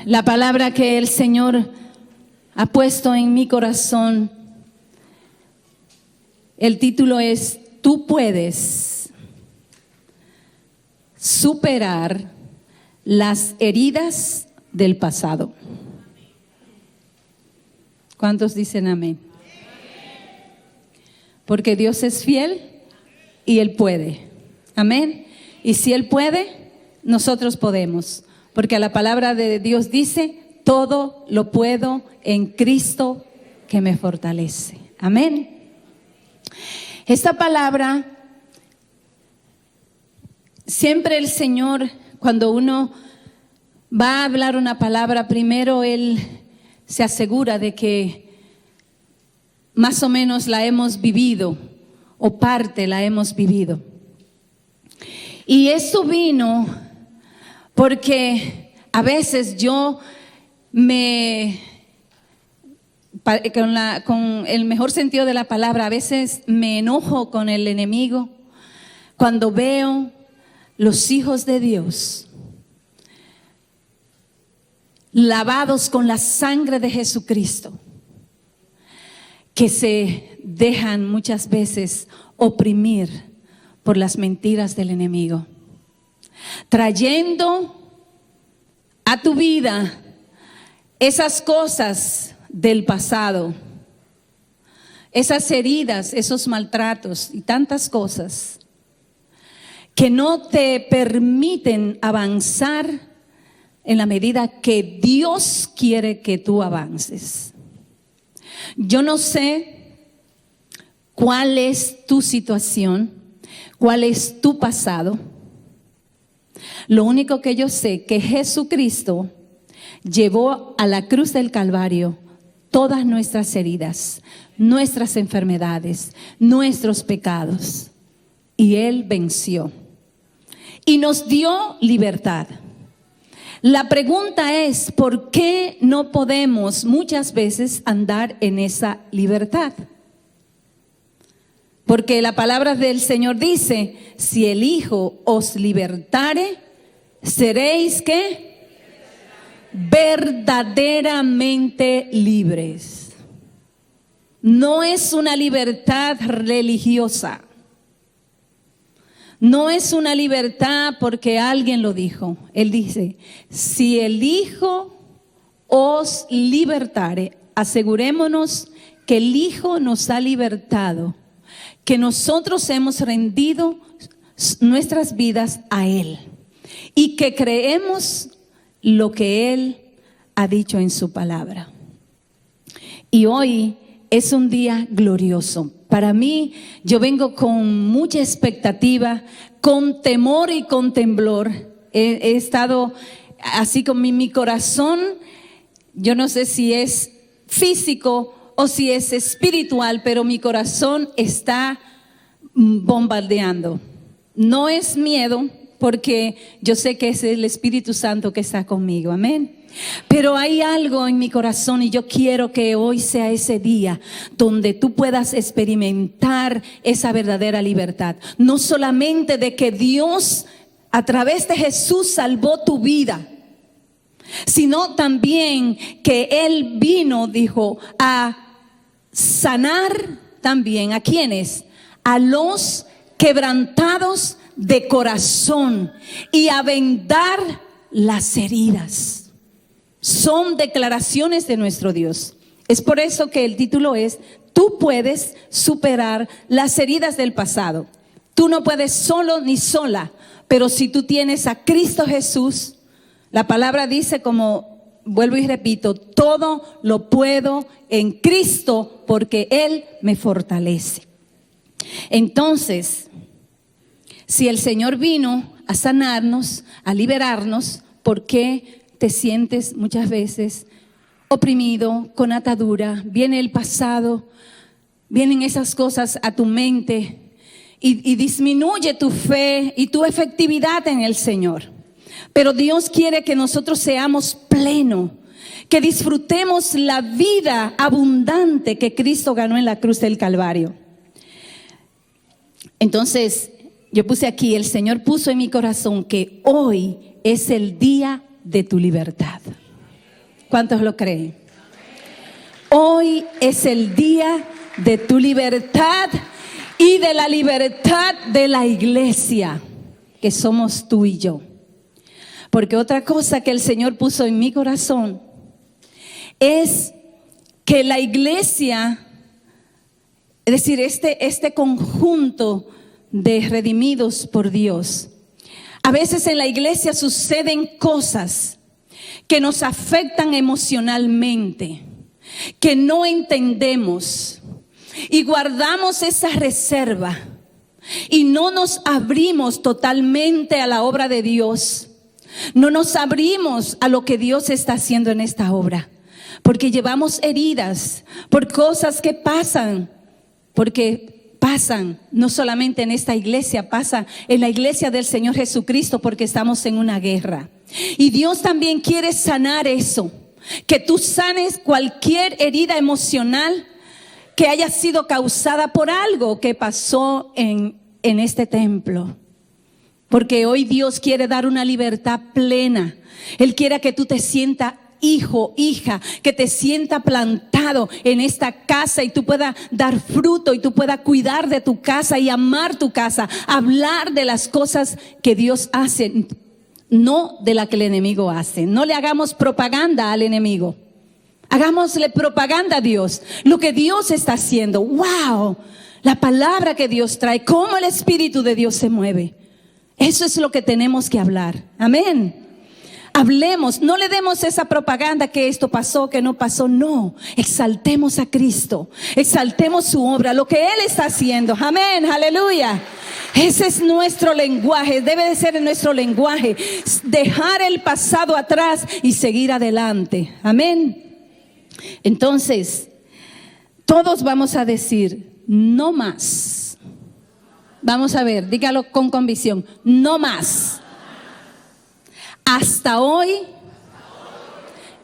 La palabra que el Señor ha puesto en mi corazón, el título es: Tú puedes superar las heridas del pasado. ¿Cuántos dicen amén? Porque Dios es fiel y Él puede. Amén. Y si Él puede, nosotros podemos. Porque la palabra de Dios dice: todo lo puedo en Cristo que me fortalece. Amén. Esta palabra, siempre el Señor, cuando uno va a hablar una palabra, primero Él se asegura de que más o menos la hemos vivido o parte la hemos vivido. Y esto vino porque a veces yo con el mejor sentido de la palabra, a veces me enojo con el enemigo cuando veo los hijos de Dios lavados con la sangre de Jesucristo, que se dejan muchas veces oprimir por las mentiras del enemigo, trayendo a tu vida esas cosas del pasado, esas heridas, esos maltratos y tantas cosas que no te permiten avanzar en la medida que Dios quiere que tú avances. Yo no sé cuál es tu situación, cuál es tu pasado. Lo único que yo sé que Jesucristo llevó a la cruz del Calvario todas nuestras heridas, nuestras enfermedades, nuestros pecados, y Él venció y nos dio libertad. La pregunta es: ¿por qué no podemos muchas veces andar en esa libertad? Porque la palabra del Señor dice: si el Hijo os libertare, seréis ¿qué? Verdaderamente libres. No es una libertad religiosa. No es una libertad porque alguien lo dijo. Él dice: si el Hijo os libertare, asegurémonos que el Hijo nos ha libertado, que nosotros hemos rendido nuestras vidas a Él y que creemos lo que Él ha dicho en su palabra. Y hoy es un día glorioso. Para mí, yo vengo con mucha expectativa, con temor y con temblor. He estado así con mi corazón, yo no sé si es físico o si es espiritual, pero mi corazón está bombardeando. No es miedo, porque yo sé que es el Espíritu Santo que está conmigo. Amén. Pero hay algo en mi corazón y yo quiero que hoy sea ese día donde tú puedas experimentar esa verdadera libertad. No solamente de que Dios a través de Jesús salvó tu vida, sino también que Él vino, dijo, a sanar también. ¿A quiénes? A los quebrantados de corazón y a vendar las heridas. Son declaraciones de nuestro Dios. Es por eso que el título es: tú puedes superar las heridas del pasado. Tú no puedes solo ni sola, pero si tú tienes a Cristo Jesús, la palabra dice, como vuelvo y repito, todo lo puedo en Cristo porque Él me fortalece. Entonces, si el Señor vino a sanarnos, a liberarnos, ¿por qué te sientes muchas veces oprimido, con atadura? Viene el pasado, vienen esas cosas a tu mente y disminuye tu fe y tu efectividad en el Señor. Pero Dios quiere que nosotros seamos plenos, que disfrutemos la vida abundante que Cristo ganó en la cruz del Calvario. Entonces, yo puse aquí: el Señor puso en mi corazón que hoy es el día de tu libertad. ¿Cuántos lo creen? Hoy es el día de tu libertad y de la libertad de la iglesia, que somos tú y yo. Porque otra cosa que el Señor puso en mi corazón es que la iglesia, es decir, este conjunto de redimidos por Dios, a veces en la iglesia suceden cosas que nos afectan emocionalmente, que no entendemos y guardamos esa reserva y no nos abrimos totalmente a la obra de Dios. No nos abrimos a lo que Dios está haciendo en esta obra, porque llevamos heridas por cosas que pasan, porque pasan no solamente en esta iglesia, pasa en la iglesia del Señor Jesucristo, porque estamos en una guerra. Y Dios también quiere sanar eso, que tú sanes cualquier herida emocional que haya sido causada por algo que pasó en este templo. Porque hoy Dios quiere dar una libertad plena. Él quiere que tú te sientas hijo, hija, que te sientas plantado en esta casa y tú puedas dar fruto y tú puedas cuidar de tu casa y amar tu casa, hablar de las cosas que Dios hace, no de la que el enemigo hace. No le hagamos propaganda al enemigo, hagámosle propaganda a Dios, lo que Dios está haciendo. ¡Wow! La palabra que Dios trae, cómo el Espíritu de Dios se mueve. Eso es lo que tenemos que hablar. Amén. Hablemos, no le demos esa propaganda que esto pasó, que no pasó. No, exaltemos a Cristo, exaltemos su obra, lo que Él está haciendo. Amén, aleluya. Ese es nuestro lenguaje, debe de ser nuestro lenguaje. Dejar el pasado atrás y seguir adelante. Amén. Entonces, todos vamos a decir, no más. Vamos a ver, dígalo con convicción, no más. Hasta hoy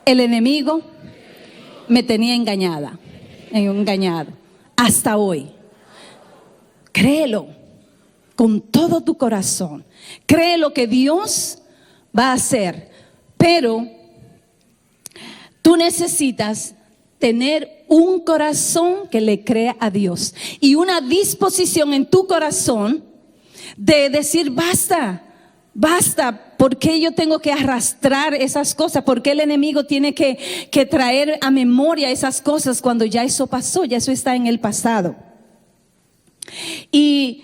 el enemigo me tenía engañado. Hasta hoy. Créelo con todo tu corazón. Cree lo que Dios va a hacer. Pero tú necesitas tener un corazón que le crea a Dios y una disposición en tu corazón de decir basta, ¿por qué yo tengo que arrastrar esas cosas? ¿Por qué el enemigo tiene que traer a memoria esas cosas cuando ya eso pasó, ya eso está en el pasado? Y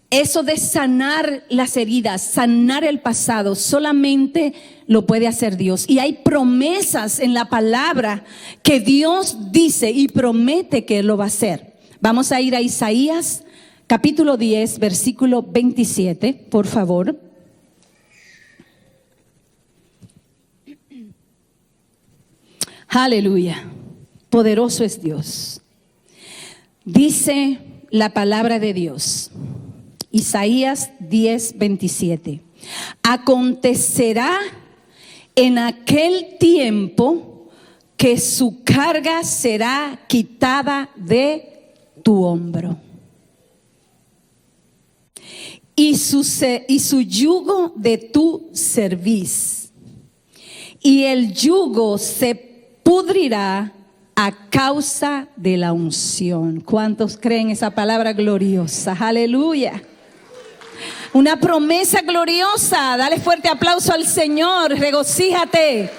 eso de sanar las heridas, sanar el pasado, solamente lo puede hacer Dios. Y hay promesas en la palabra que Dios dice y promete que Él lo va a hacer. Vamos a ir a Isaías capítulo 10, versículo 27, por favor. Aleluya. Poderoso es Dios. Dice la palabra de Dios. Isaías 10, 27. Acontecerá en aquel tiempo que su carga será quitada de tu hombro y su yugo de tu cerviz, y el yugo se pudrirá a causa de la unción. ¿Cuántos creen esa palabra gloriosa? Aleluya. Una promesa gloriosa. Dale fuerte aplauso al Señor. Regocíjate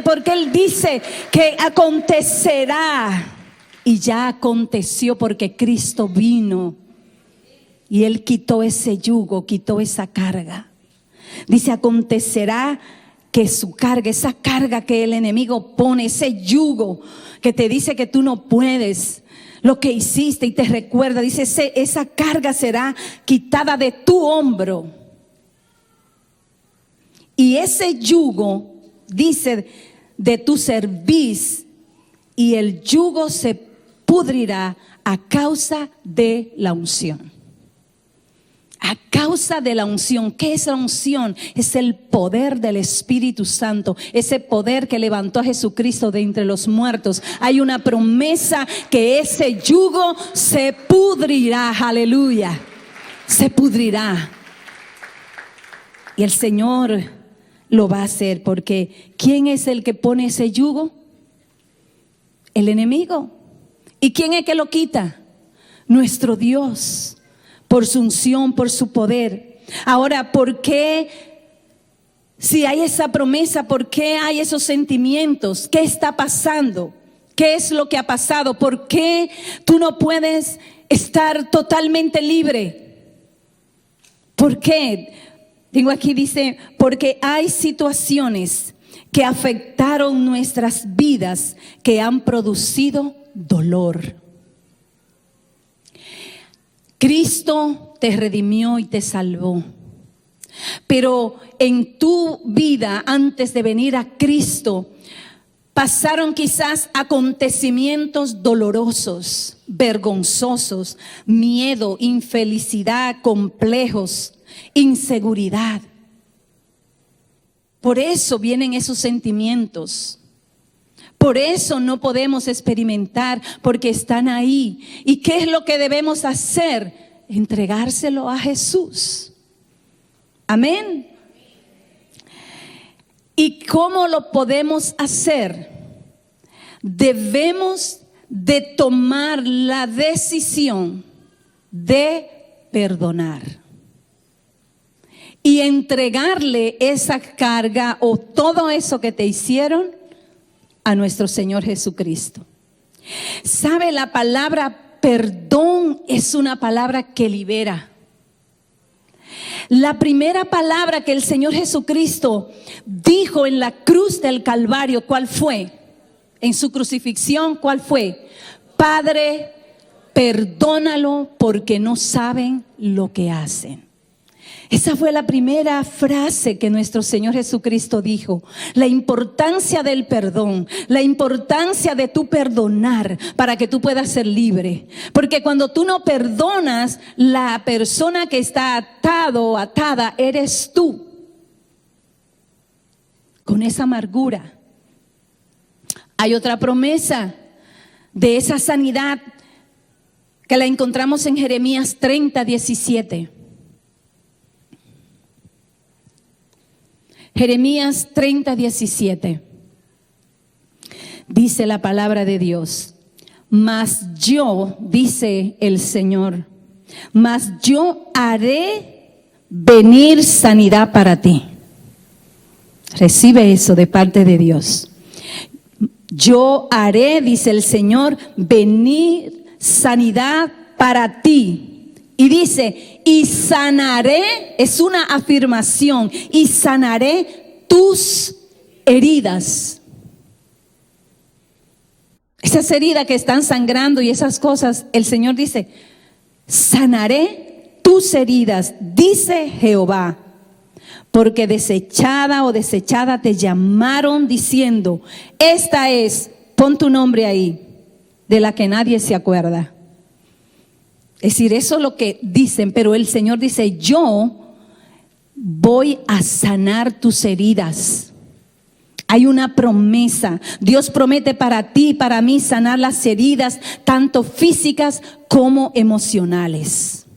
porque Él dice que acontecerá. Y ya aconteció porque Cristo vino y Él quitó ese yugo, quitó esa carga. Dice acontecerá que su carga, esa carga que el enemigo pone, ese yugo que te dice que tú no puedes, lo que hiciste y te recuerda, dice esa carga será quitada de tu hombro. Y ese yugo, dice, de tu cerviz, y el yugo se pudrirá a causa de la unción. A causa de la unción. ¿Qué es la unción? Es el poder del Espíritu Santo, ese poder que levantó a Jesucristo de entre los muertos. Hay una promesa que ese yugo se pudrirá, aleluya, se pudrirá. Y el Señor lo va a hacer, porque ¿quién es el que pone ese yugo? El enemigo. ¿Y quién es que lo quita? Nuestro Dios, por su unción, por su poder. Ahora, ¿por qué? Si hay esa promesa, ¿por qué hay esos sentimientos? ¿Qué está pasando? ¿Qué es lo que ha pasado? ¿Por qué tú no puedes estar totalmente libre? ¿Por qué? Digo aquí, dice, porque hay situaciones que afectaron nuestras vidas, que han producido dolor. Cristo te redimió y te salvó. Pero en tu vida, antes de venir a Cristo, pasaron quizás acontecimientos dolorosos, vergonzosos, miedo, infelicidad, complejos, inseguridad. Por eso vienen esos sentimientos. Por eso no podemos experimentar, porque están ahí. ¿Y qué es lo que debemos hacer? Entregárselo a Jesús. Amén. ¿Y cómo lo podemos hacer? Debemos de tomar la decisión de perdonar y entregarle esa carga o todo eso que te hicieron a nuestro Señor Jesucristo. ¿Sabe? La palabra perdón es una palabra que libera. La primera palabra que el Señor Jesucristo dijo en la cruz del Calvario, ¿cuál fue? En su crucifixión, ¿cuál fue? Padre, perdónalo porque no saben lo que hacen. Esa fue la primera frase que nuestro Señor Jesucristo dijo. La importancia del perdón, la importancia de tú perdonar para que tú puedas ser libre. Porque cuando tú no perdonas, la persona que está atado o atada eres tú. Con esa amargura. Hay otra promesa de esa sanidad que la encontramos en Jeremías 30:17. Jeremías 30:17. Dice la palabra de Dios: mas yo, dice el Señor, mas yo haré venir sanidad para ti. Recibe eso de parte de Dios. Yo haré, dice el Señor, venir sanidad para ti. Y dice, y sanaré, es una afirmación, y sanaré tus heridas. Esas heridas que están sangrando y esas cosas, el Señor dice, sanaré tus heridas, dice Jehová. Porque desechada o desechada te llamaron diciendo, esta es, pon tu nombre ahí, de la que nadie se acuerda. Es decir, eso es lo que dicen, pero el Señor dice, yo voy a sanar tus heridas. Hay una promesa. Dios promete para ti y para mí sanar las heridas, tanto físicas como emocionales.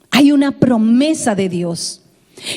Hay una promesa de Dios.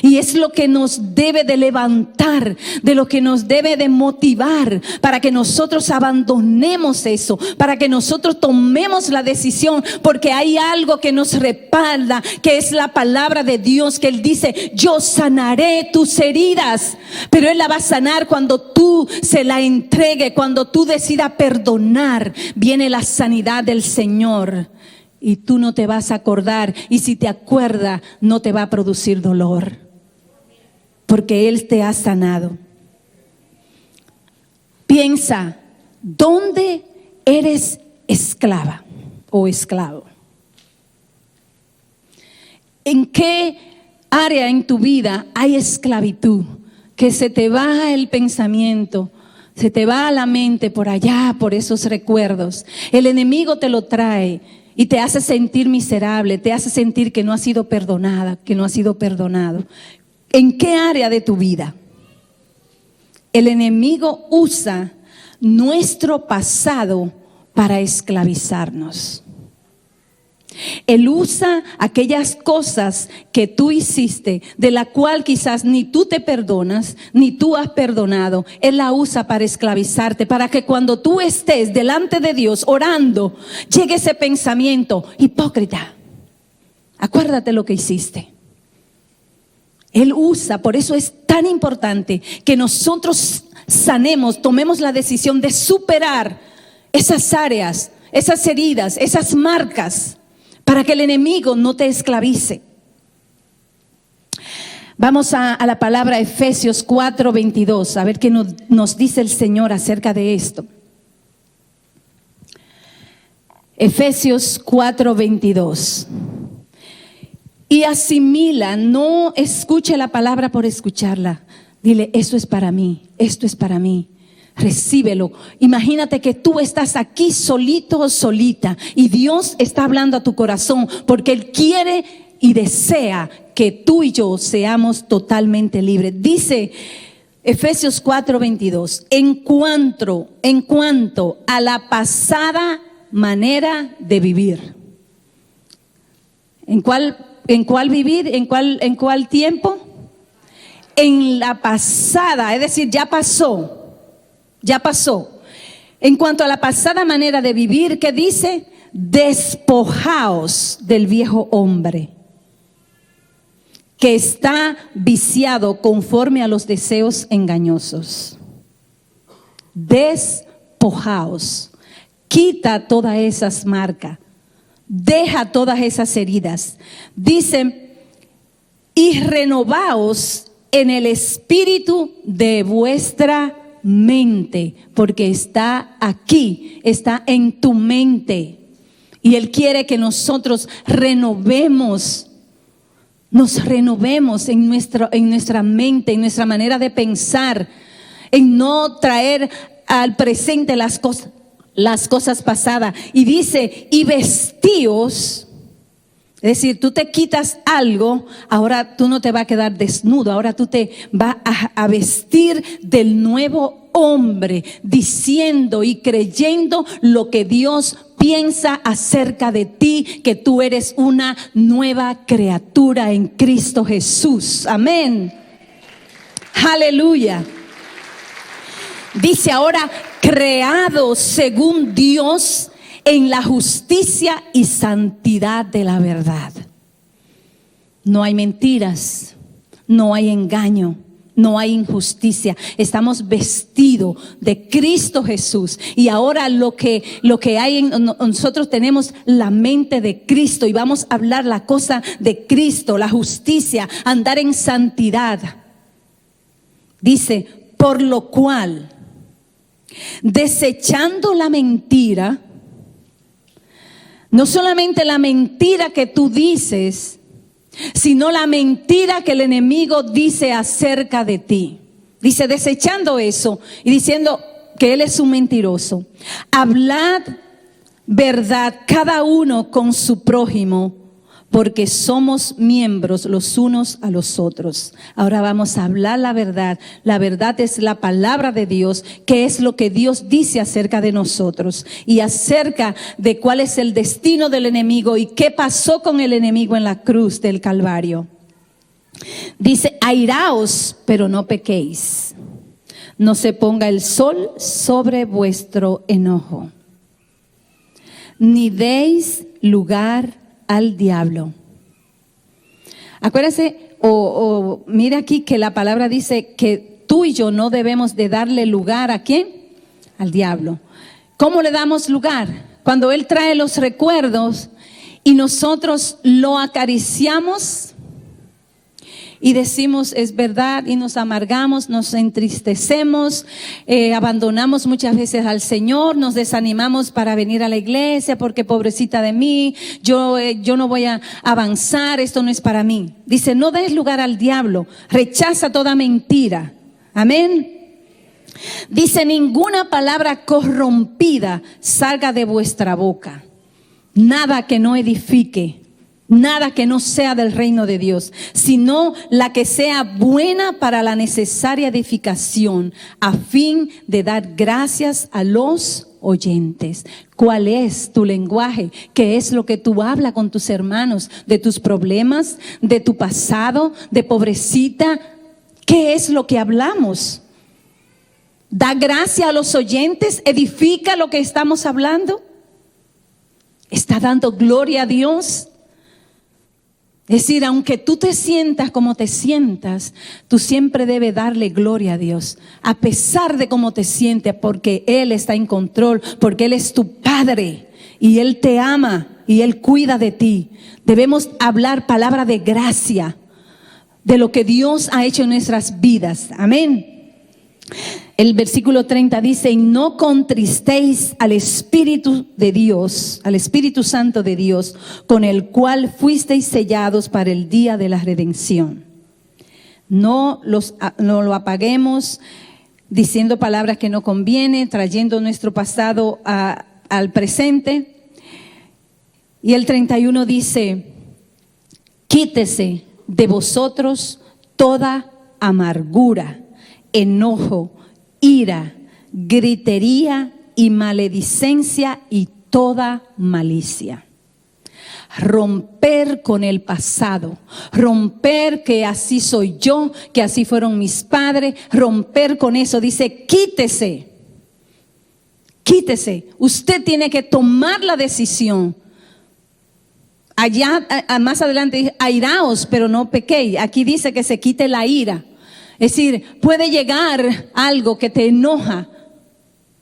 Y es lo que nos debe de levantar, de lo que nos debe de motivar para que nosotros abandonemos eso, para que nosotros tomemos la decisión, porque hay algo que nos respalda, que es la palabra de Dios, que Él dice, yo sanaré tus heridas, pero Él la va a sanar cuando tú se la entregue, cuando tú decidas perdonar, viene la sanidad del Señor. Y tú no te vas a acordar, y si te acuerdas, no te va a producir dolor, porque Él te ha sanado. Piensa, ¿dónde eres esclava o esclavo? ¿En qué área en tu vida hay esclavitud? Que se te va el pensamiento, se te va a la mente por allá, por esos recuerdos. El enemigo te lo trae y te hace sentir miserable, te hace sentir que no has sido perdonada, que no has sido perdonado. ¿En qué área de tu vida? El enemigo usa nuestro pasado para esclavizarnos. Él usa aquellas cosas que tú hiciste, de la cual quizás ni tú te perdonas, ni tú has perdonado. Él la usa para esclavizarte, para que cuando tú estés delante de Dios orando, llegue ese pensamiento: hipócrita, acuérdate lo que hiciste. Él usa, por eso es tan importante que nosotros sanemos, tomemos la decisión de superar esas áreas, esas heridas, esas marcas, para que el enemigo no te esclavice. Vamos a la palabra Efesios 4:22, a ver qué nos dice el Señor acerca de esto. Efesios 4:22. Y asimila, no escuche la palabra por escucharla. Dile: esto es para mí, esto es para mí. Recíbelo. Imagínate que tú estás aquí solito o solita y Dios está hablando a tu corazón, porque Él quiere y desea que tú y yo seamos totalmente libres. Dice Efesios 4:22, en cuanto a la pasada manera de vivir. ¿En cuál vivir? ¿En cuál tiempo? En la pasada, es decir, ya pasó. Ya pasó. En cuanto a la pasada manera de vivir, ¿qué dice? Despojaos del viejo hombre, que está viciado conforme a los deseos engañosos. Despojaos. Quita todas esas marcas. Deja todas esas heridas. Dice: y renovaos en el espíritu de vuestra mente, porque está aquí, está en tu mente. Y Él quiere que nosotros nos renovemos en nuestra mente, en nuestra manera de pensar, en no traer al presente las cosas pasadas. Y dice: y vestíos. Es decir, tú te quitas algo, ahora tú no te vas a quedar desnudo, ahora tú te vas a vestir del nuevo hombre, diciendo y creyendo lo que Dios piensa acerca de ti, que tú eres una nueva criatura en Cristo Jesús. Amén. Aleluya. Dice ahora: creados según Dios en la justicia y santidad de la verdad. No hay mentiras, no hay engaño, no hay injusticia. Estamos vestidos de Cristo Jesús. Y ahora lo que hay nosotros tenemos la mente de Cristo, y vamos a hablar la cosa de Cristo, la justicia, andar en santidad. Dice: por lo cual, desechando la mentira. No solamente la mentira que tú dices, sino la mentira que el enemigo dice acerca de ti. Dice: desechando eso y diciendo que él es un mentiroso. Hablad verdad cada uno con su prójimo, porque somos miembros los unos a los otros. Ahora vamos a hablar la verdad. La verdad es la palabra de Dios, que es lo que Dios dice acerca de nosotros y acerca de cuál es el destino del enemigo y qué pasó con el enemigo en la cruz del Calvario. Dice: airaos, pero no pequéis. No se ponga el sol sobre vuestro enojo, ni deis lugar al diablo. Acuérdese, mira aquí que la palabra dice que tú y yo no debemos de darle lugar ¿a quién? Al diablo. ¿Cómo le damos lugar? Cuando él trae los recuerdos y nosotros lo acariciamos y decimos: es verdad, y nos amargamos, nos entristecemos, abandonamos muchas veces al Señor, nos desanimamos para venir a la iglesia porque pobrecita de mí, yo no voy a avanzar, esto no es para mí. Dice: no des lugar al diablo, rechaza toda mentira. Amén. Dice: ninguna palabra corrompida salga de vuestra boca, nada que no edifique. Nada que no sea del reino de Dios, sino la que sea buena para la necesaria edificación, a fin de dar gracias a los oyentes. ¿Cuál es tu lenguaje? ¿Qué es lo que tú hablas con tus hermanos? ¿De tus problemas? ¿De tu pasado? ¿De pobrecita? ¿Qué es lo que hablamos? ¿Da gracia a los oyentes? ¿Edifica lo que estamos hablando? ¿Está dando gloria a Dios? Es decir, aunque tú te sientas como te sientas, tú siempre debes darle gloria a Dios, a pesar de cómo te sientes, porque Él está en control, porque Él es tu Padre y Él te ama y Él cuida de ti. Debemos hablar palabra de gracia de lo que Dios ha hecho en nuestras vidas. Amén. El versículo 30 dice: y no contristéis al Espíritu de Dios, al Espíritu Santo de Dios, con el cual fuisteis sellados para el día de la redención. No lo apaguemos diciendo palabras que no convienen, trayendo nuestro pasado al presente. Y el 31 dice: quítese de vosotros toda amargura, enojo, ira, gritería y maledicencia y toda malicia. Romper con el pasado, romper que así soy yo, que así fueron mis padres, romper con eso. Dice: quítese, quítese. Usted tiene que tomar la decisión. Allá más adelante dice: airaos, pero no pequéis. Aquí dice que se quite la ira. Es decir, puede llegar algo que te enoja.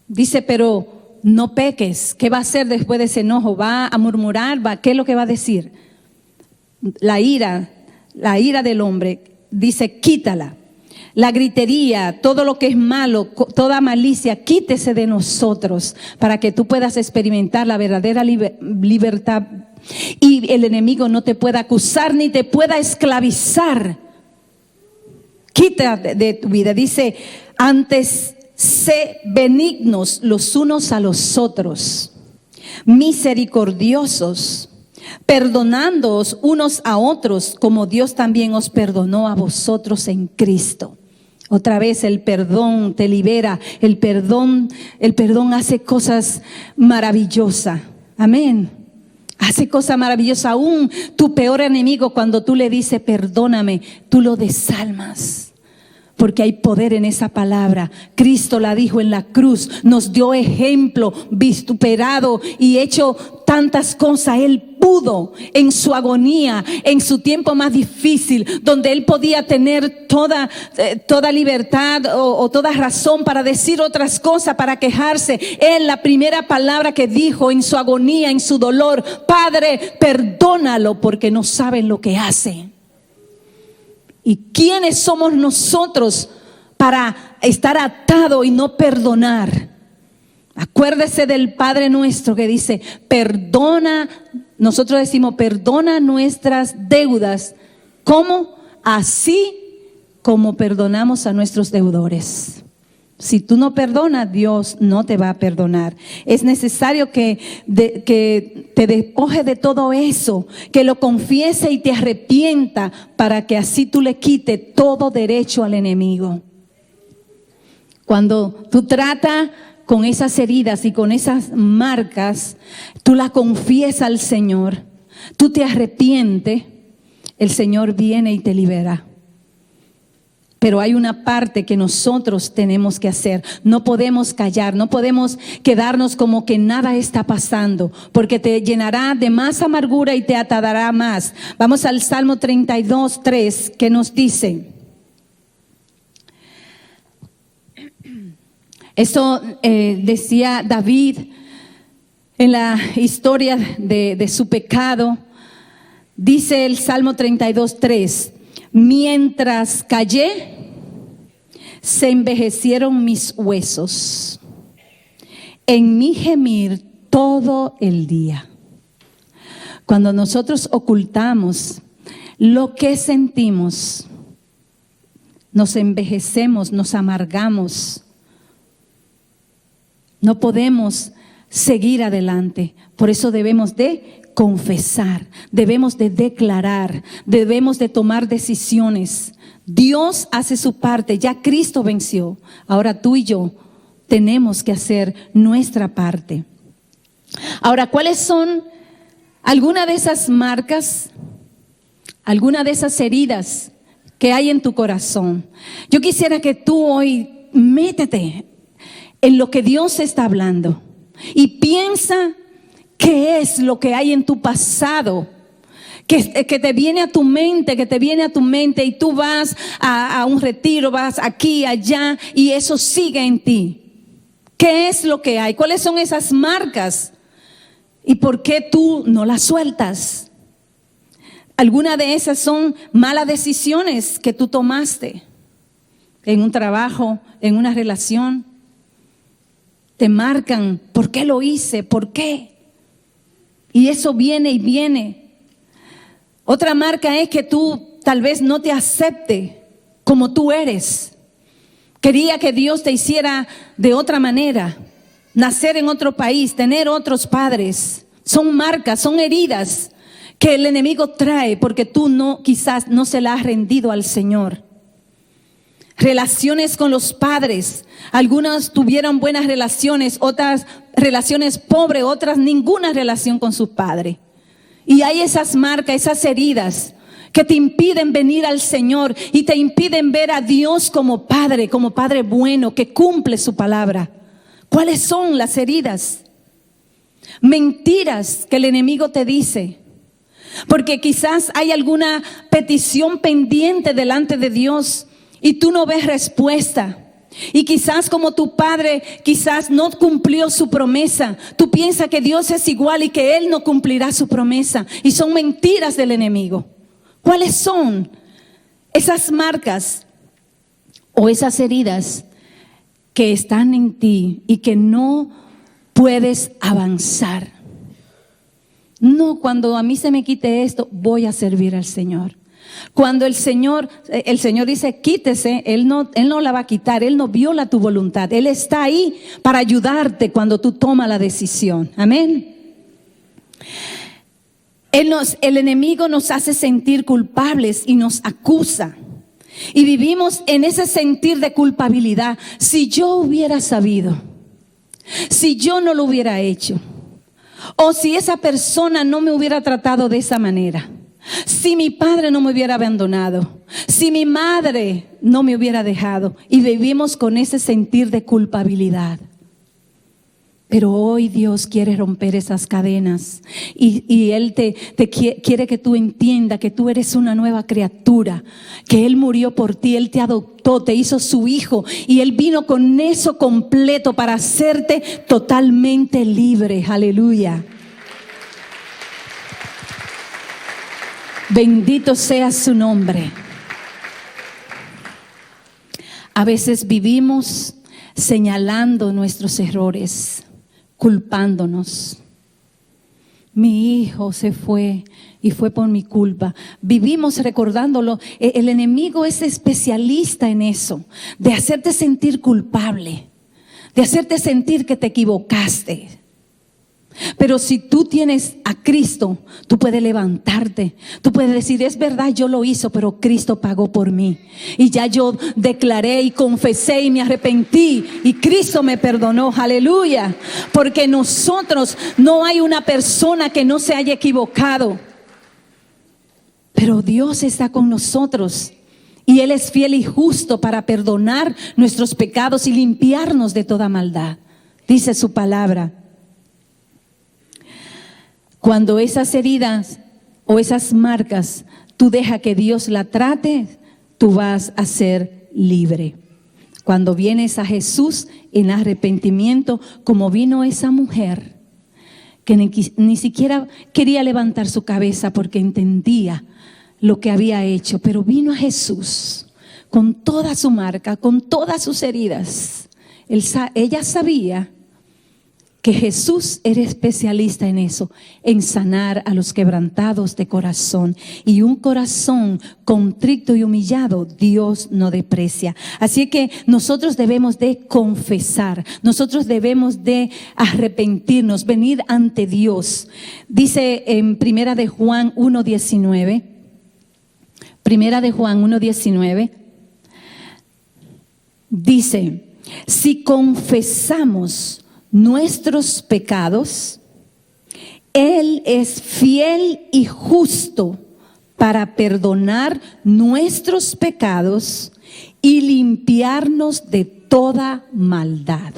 Dice, pero no peques. ¿Qué va a hacer después de ese enojo? ¿Va a murmurar? ¿Qué es lo que va a decir? La ira del hombre, dice, quítala. La gritería, todo lo que es malo, toda malicia, quítese de nosotros para que tú puedas experimentar la verdadera libertad y el enemigo no te pueda acusar ni te pueda esclavizar. Quita de tu vida. Dice: antes sé benignos los unos a los otros, misericordiosos, perdonándoos unos a otros, como Dios también os perdonó a vosotros en Cristo. Otra vez, el perdón te libera, el perdón hace cosas maravillosas. Amén. Hace cosas maravillosas. Aún tu peor enemigo, cuando tú le dices perdóname, tú lo desalmas. Porque hay poder en esa palabra. Cristo la dijo en la cruz, nos dio ejemplo, vituperado y hecho tantas cosas. Él pudo en su agonía, en su tiempo más difícil, donde él podía tener toda libertad o toda razón para decir otras cosas, para quejarse. Él, la primera palabra que dijo en su agonía, en su dolor: Padre, perdónalo porque no saben lo que hacen. ¿Y quiénes somos nosotros para estar atados y no perdonar? Acuérdese del Padre nuestro que dice: perdona. Nosotros decimos: perdona nuestras deudas. ¿Cómo? Así como perdonamos a nuestros deudores. Si tú no perdonas, Dios no te va a perdonar. Es necesario que te despojes de todo eso, que lo confiese y te arrepienta, para que así tú le quites todo derecho al enemigo. Cuando tú tratas con esas heridas y con esas marcas, tú la confiesas al Señor, tú te arrepientes, el Señor viene y te libera. Pero hay una parte que nosotros tenemos que hacer. No podemos callar, no podemos quedarnos como que nada está pasando, porque te llenará de más amargura y te atará más. Vamos al Salmo 32:3, que nos dice: eso decía David en la historia de su pecado. Dice el Salmo 32:3: mientras callé, se envejecieron mis huesos, en mi gemir todo el día. Cuando nosotros ocultamos lo que sentimos, nos envejecemos, nos amargamos. No podemos seguir adelante. Por eso debemos de confesar, debemos de declarar, debemos de tomar decisiones. Dios hace su parte, ya Cristo venció. Ahora tú y yo tenemos que hacer nuestra parte. Ahora, ¿cuáles son algunas de esas marcas, algunas de esas heridas que hay en tu corazón? Yo quisiera que tú hoy métete en lo que Dios está hablando y piensa qué es lo que hay en tu pasado, que te viene a tu mente, y tú vas a un retiro, vas aquí, allá, y eso sigue en ti. ¿Qué es lo que hay? ¿Cuáles son esas marcas? ¿Y por qué tú no las sueltas? Algunas de esas son malas decisiones que tú tomaste en un trabajo, en una relación. Te marcan, ¿por qué lo hice? ¿Por qué? Y eso viene y viene. Otra marca es que tú tal vez no te acepte como tú eres. Quería que Dios te hiciera de otra manera, nacer en otro país, tener otros padres. Son marcas, son heridas que el enemigo trae porque tú quizás no se la has rendido al Señor. Relaciones con los padres. Algunas tuvieron buenas relaciones, otras relaciones pobres, otras ninguna relación con su padre. Y hay esas marcas, esas heridas que te impiden venir al Señor y te impiden ver a Dios como Padre bueno, que cumple su palabra. ¿Cuáles son las heridas? Mentiras que el enemigo te dice. Porque quizás hay alguna petición pendiente delante de Dios y tú no ves respuesta. Y quizás como tu padre quizás no cumplió su promesa, tú piensas que Dios es igual y que Él no cumplirá su promesa. Y son mentiras del enemigo. ¿Cuáles son esas marcas o esas heridas que están en ti y que no puedes avanzar? No, cuando a mí se me quite esto, voy a servir al Señor. Cuando el Señor dice quítese, Él no la va a quitar. Él no viola tu voluntad. Él está ahí para ayudarte cuando tú tomas la decisión. Amén. El enemigo nos hace sentir culpables y nos acusa. Y vivimos en ese sentir de culpabilidad. Si yo hubiera sabido, si yo no lo hubiera hecho, o si esa persona no me hubiera tratado de esa manera, si mi padre no me hubiera abandonado, si mi madre no me hubiera dejado, y vivimos con ese sentir de culpabilidad. Pero hoy Dios quiere romper esas cadenas y Él quiere que tú entiendas que tú eres una nueva criatura, que Él murió por ti, Él te adoptó, te hizo su hijo y Él vino con eso completo para hacerte totalmente libre. Aleluya. Bendito sea su nombre. A veces vivimos señalando nuestros errores, culpándonos. Mi hijo se fue y fue por mi culpa. Vivimos recordándolo. El enemigo es especialista en eso, de hacerte sentir culpable, de hacerte sentir que te equivocaste. Pero si tú tienes a Cristo, tú puedes levantarte, tú puedes decir, es verdad, yo lo hice, pero Cristo pagó por mí. Y ya yo declaré y confesé y me arrepentí y Cristo me perdonó, aleluya. Porque nosotros, no hay una persona que no se haya equivocado. Pero Dios está con nosotros y Él es fiel y justo para perdonar nuestros pecados y limpiarnos de toda maldad. Dice su palabra. Cuando esas heridas o esas marcas, tú dejas que Dios la trate, tú vas a ser libre. Cuando vienes a Jesús en arrepentimiento, como vino esa mujer, que ni siquiera quería levantar su cabeza porque entendía lo que había hecho, pero vino a Jesús con toda su marca, con todas sus heridas. Ella sabía que Jesús era especialista en eso, en sanar a los quebrantados de corazón. Y un corazón contrito y humillado, Dios no desprecia. Así que nosotros debemos de confesar, nosotros debemos de arrepentirnos, venir ante Dios. Dice en Primera de Juan 1:19, Primera de Juan 1:19, dice: si confesamos nuestros pecados, Él es fiel y justo para perdonar nuestros pecados y limpiarnos de toda maldad.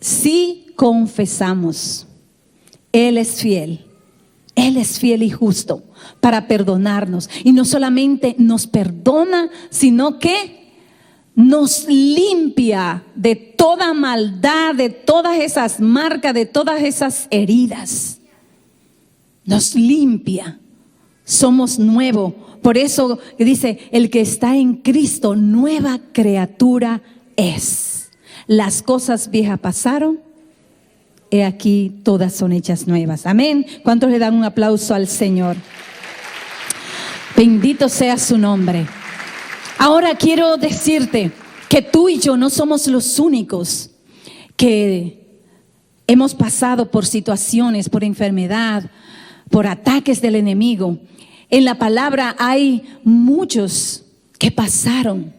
Si confesamos, Él es fiel y justo para perdonarnos. Y no solamente nos perdona, sino que nos limpia de toda maldad, de todas esas marcas, de todas esas heridas. Nos limpia. Somos nuevos. Por eso dice, el que está en Cristo, nueva criatura es. Las cosas viejas pasaron, he aquí todas son hechas nuevas. Amén. ¿Cuántos le dan un aplauso al Señor? Bendito sea su nombre. Ahora quiero decirte que tú y yo no somos los únicos que hemos pasado por situaciones, por enfermedad, por ataques del enemigo. En la palabra hay muchos que pasaron.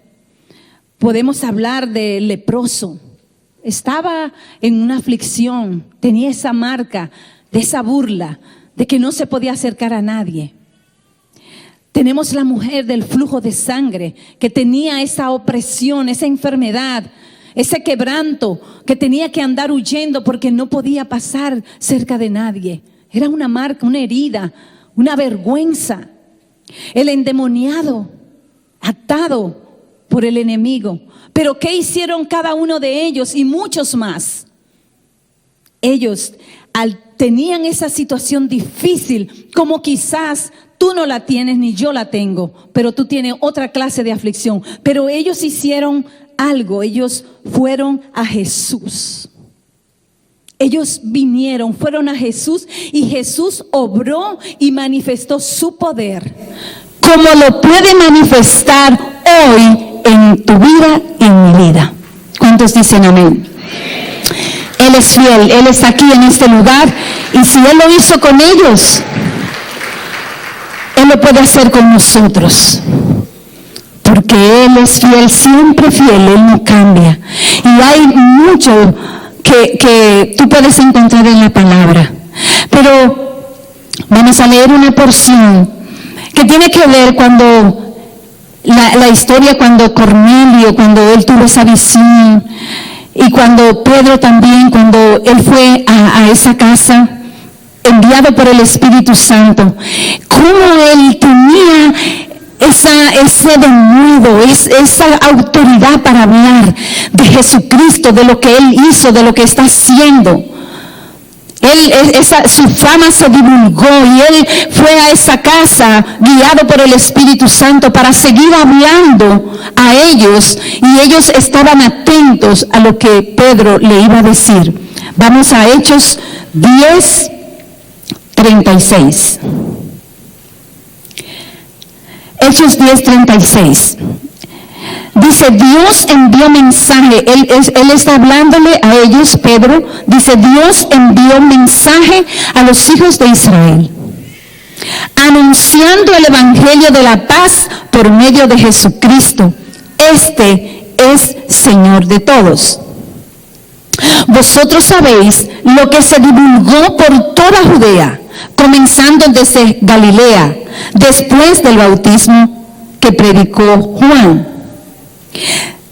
Podemos hablar del leproso. Estaba en una aflicción, tenía esa marca de esa burla, de que no se podía acercar a nadie. Tenemos la mujer del flujo de sangre, que tenía esa opresión, esa enfermedad, ese quebranto, que tenía que andar huyendo porque no podía pasar cerca de nadie. Era una marca, una herida, una vergüenza. El endemoniado, atado por el enemigo. Pero ¿qué hicieron cada uno de ellos y muchos más? Ellos tenían esa situación difícil, como quizás tú no la tienes ni yo la tengo, pero tú tienes otra clase de aflicción. Pero ellos hicieron algo, ellos fueron a Jesús. Ellos vinieron, fueron a Jesús y Jesús obró y manifestó su poder, como lo puede manifestar hoy en tu vida y en mi vida. ¿Cuántos dicen amén? Él es fiel, Él está aquí en este lugar y si Él lo hizo con ellos, Él lo puede hacer con nosotros. Porque Él es fiel, siempre fiel, Él no cambia. Y hay mucho que tú puedes encontrar en la palabra. Pero vamos a leer una porción que tiene que ver cuando la historia, cuando Cornelio, cuando él tuvo esa visión, y cuando Pedro también, cuando él fue a esa casa enviado por el Espíritu Santo, cómo él tenía ese denuedo, esa autoridad para hablar de Jesucristo, de lo que Él hizo, de lo que está haciendo. Su fama se divulgó y él fue a esa casa guiado por el Espíritu Santo para seguir hablando a ellos y ellos estaban atentos a lo que Pedro le iba a decir. Vamos a Hechos 10:36. Hechos 10:36. Dice, Dios envió mensaje, él está hablándole a ellos, Pedro, dice, Dios envió mensaje a los hijos de Israel, anunciando el evangelio de la paz por medio de Jesucristo. Este es Señor de todos. Vosotros sabéis lo que se divulgó por toda Judea, comenzando desde Galilea, después del bautismo que predicó Juan.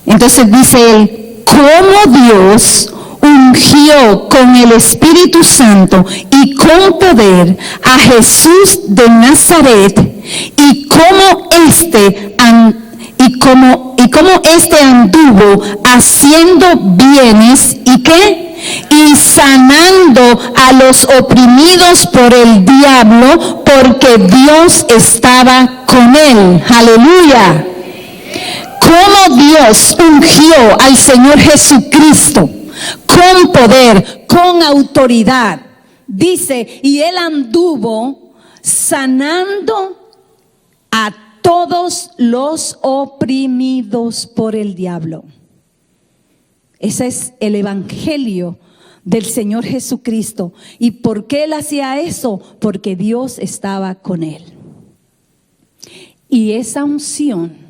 Entonces dice él, cómo Dios ungió con el Espíritu Santo y con poder a Jesús de Nazaret, y cómo este anduvo haciendo bienes y qué, y sanando a los oprimidos por el diablo, porque Dios estaba con él. Aleluya. Cómo Dios ungió al Señor Jesucristo con poder, con autoridad. Dice, y él anduvo sanando a todos los oprimidos por el diablo. Ese es el evangelio del Señor Jesucristo. ¿Y por qué él hacía eso? Porque Dios estaba con él. Y esa unción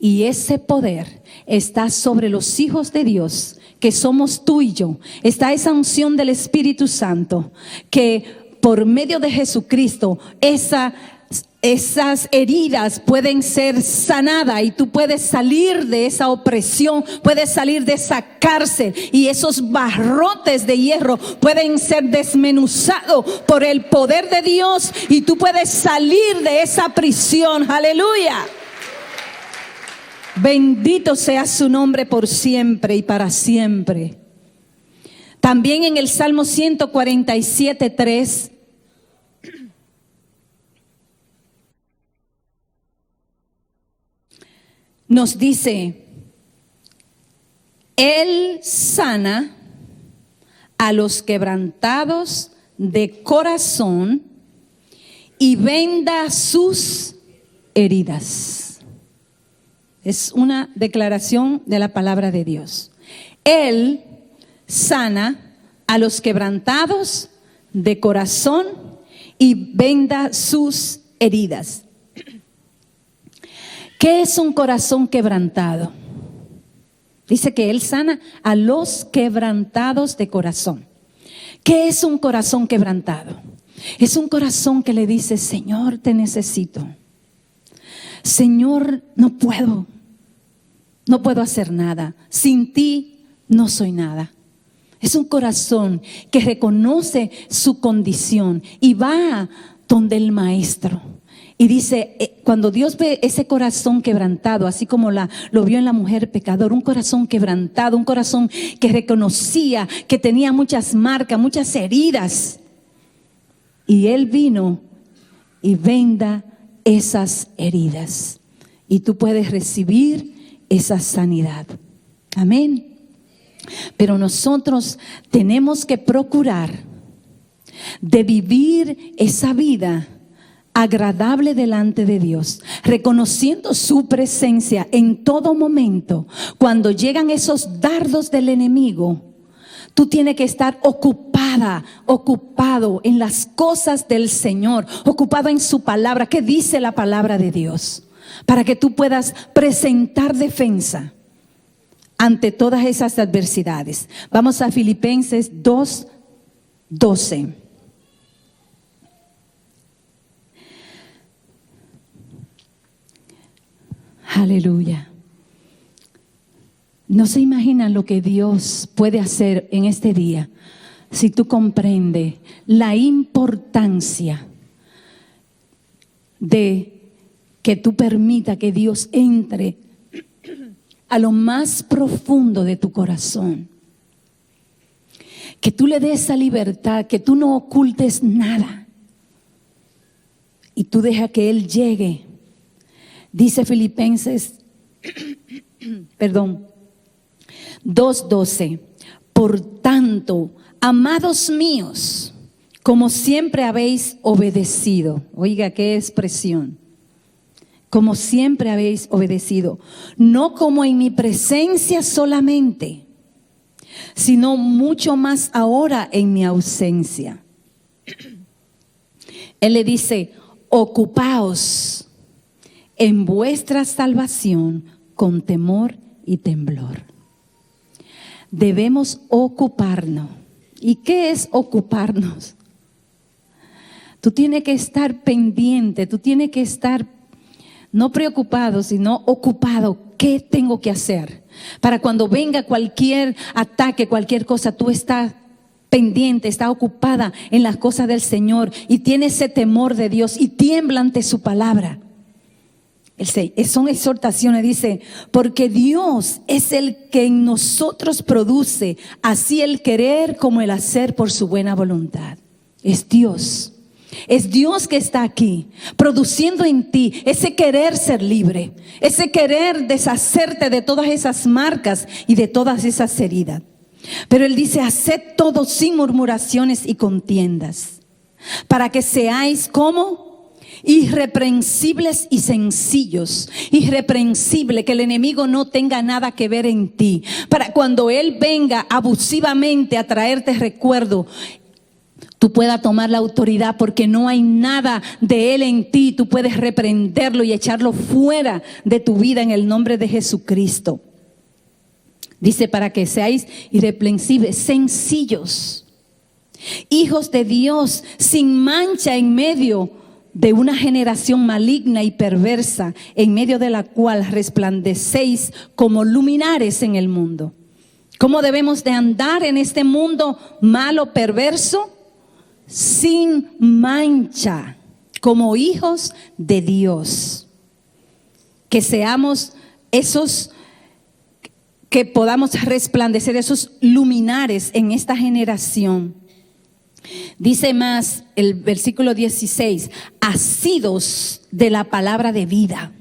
Y ese poder está sobre los hijos de Dios, que somos tú y yo. Está esa unción del Espíritu Santo, que por medio de Jesucristo, esas heridas pueden ser sanadas y tú puedes salir de esa opresión, puedes salir de esa cárcel, y esos barrotes de hierro pueden ser desmenuzados por el poder de Dios, y tú puedes salir de esa prisión. Aleluya. Bendito sea su nombre por siempre y para siempre. También en el Salmo 147:3 nos dice: Él sana a los quebrantados de corazón y venda sus heridas. Es una declaración de la palabra de Dios. Él sana a los quebrantados de corazón y venda sus heridas. ¿Qué es un corazón quebrantado? Dice que Él sana a los quebrantados de corazón. ¿Qué es un corazón quebrantado? Es un corazón que le dice: Señor, te necesito. Señor, no puedo hacer nada. Sin ti no soy nada. Es un corazón que reconoce su condición y va donde el maestro. Y dice, cuando Dios ve ese corazón quebrantado, así como lo vio en la mujer pecadora, un corazón quebrantado, un corazón que reconocía que tenía muchas marcas, muchas heridas. Y Él vino y venda esas heridas. Y tú puedes recibir esa sanidad. Amén. Pero nosotros tenemos que procurar de vivir esa vida agradable delante de Dios, reconociendo su presencia en todo momento. Cuando llegan esos dardos del enemigo, tú tienes que estar ocupado en las cosas del Señor, ocupado en su palabra. ¿Qué dice la palabra de Dios? Para que tú puedas presentar defensa ante todas esas adversidades. Vamos a Filipenses 2:12. Aleluya. No se imaginan lo que Dios puede hacer en este día si tú comprendes la importancia de que tú permitas que Dios entre a lo más profundo de tu corazón. Que tú le des esa libertad, que tú no ocultes nada. Y tú deja que Él llegue. Dice Filipenses 2:12. Por tanto, amados míos, como siempre habéis obedecido. Oiga, qué expresión. Como siempre habéis obedecido. No como en mi presencia solamente, sino mucho más ahora en mi ausencia. Él le dice: ocupaos en vuestra salvación con temor y temblor. Debemos ocuparnos. ¿Y qué es ocuparnos? Tú tienes que estar pendiente, tú tienes que estar no preocupado, sino ocupado. ¿Qué tengo que hacer? Para cuando venga cualquier ataque, cualquier cosa, tú estás pendiente, estás ocupada en las cosas del Señor y tienes ese temor de Dios y tiembla ante su palabra. Son exhortaciones, dice, porque Dios es el que en nosotros produce así el querer como el hacer por su buena voluntad. Es Dios que está aquí produciendo en ti ese querer ser libre, ese querer deshacerte de todas esas marcas y de todas esas heridas. Pero Él dice: haced todo sin murmuraciones y contiendas, para que seáis como irreprensibles y sencillos. Irreprensible, que el enemigo no tenga nada que ver en ti, para cuando él venga abusivamente a traerte recuerdo, tú puedas tomar la autoridad, porque no hay nada de Él en ti. Tú puedes reprenderlo y echarlo fuera de tu vida en el nombre de Jesucristo. Dice, para que seáis irreprensibles, sencillos, hijos de Dios, sin mancha en medio de una generación maligna y perversa, en medio de la cual resplandecéis como luminares en el mundo. ¿Cómo debemos de andar en este mundo malo, perverso? Sin mancha, como hijos de Dios. Que seamos esos, que podamos resplandecer, esos luminares en esta generación. Dice más el versículo 16, asidos de la palabra de vida.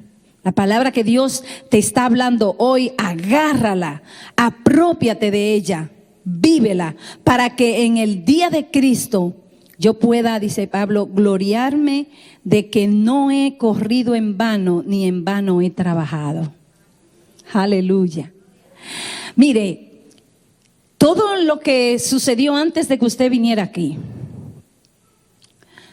La palabra que Dios te está hablando hoy, agárrala, aprópiate de ella, vívela, para que en el día de Cristo yo pueda, dice Pablo, gloriarme de que no he corrido en vano, ni en vano he trabajado. Aleluya. Mire, todo lo que sucedió antes de que usted viniera aquí,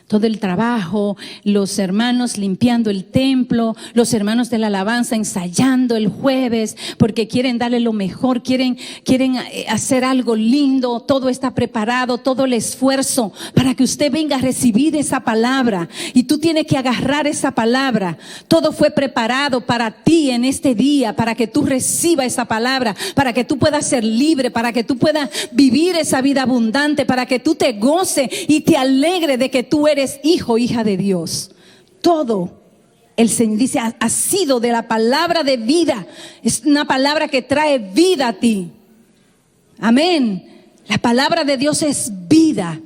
todo el trabajo, los hermanos limpiando el templo, los hermanos de la alabanza ensayando el jueves porque quieren darle lo mejor, quieren hacer algo lindo, todo está preparado, todo el esfuerzo para que usted venga a recibir esa palabra, y tú tienes que agarrar esa palabra. Todo fue preparado para ti en este día, para que tú recibas esa palabra, para que tú puedas ser libre, para que tú puedas vivir esa vida abundante, para que tú te goces y te alegres de que tú eres hijo, hija de Dios. Todo, el Señor dice, ha sido de la palabra de vida. Es una palabra que trae vida a ti. Amén. La palabra de Dios es vida.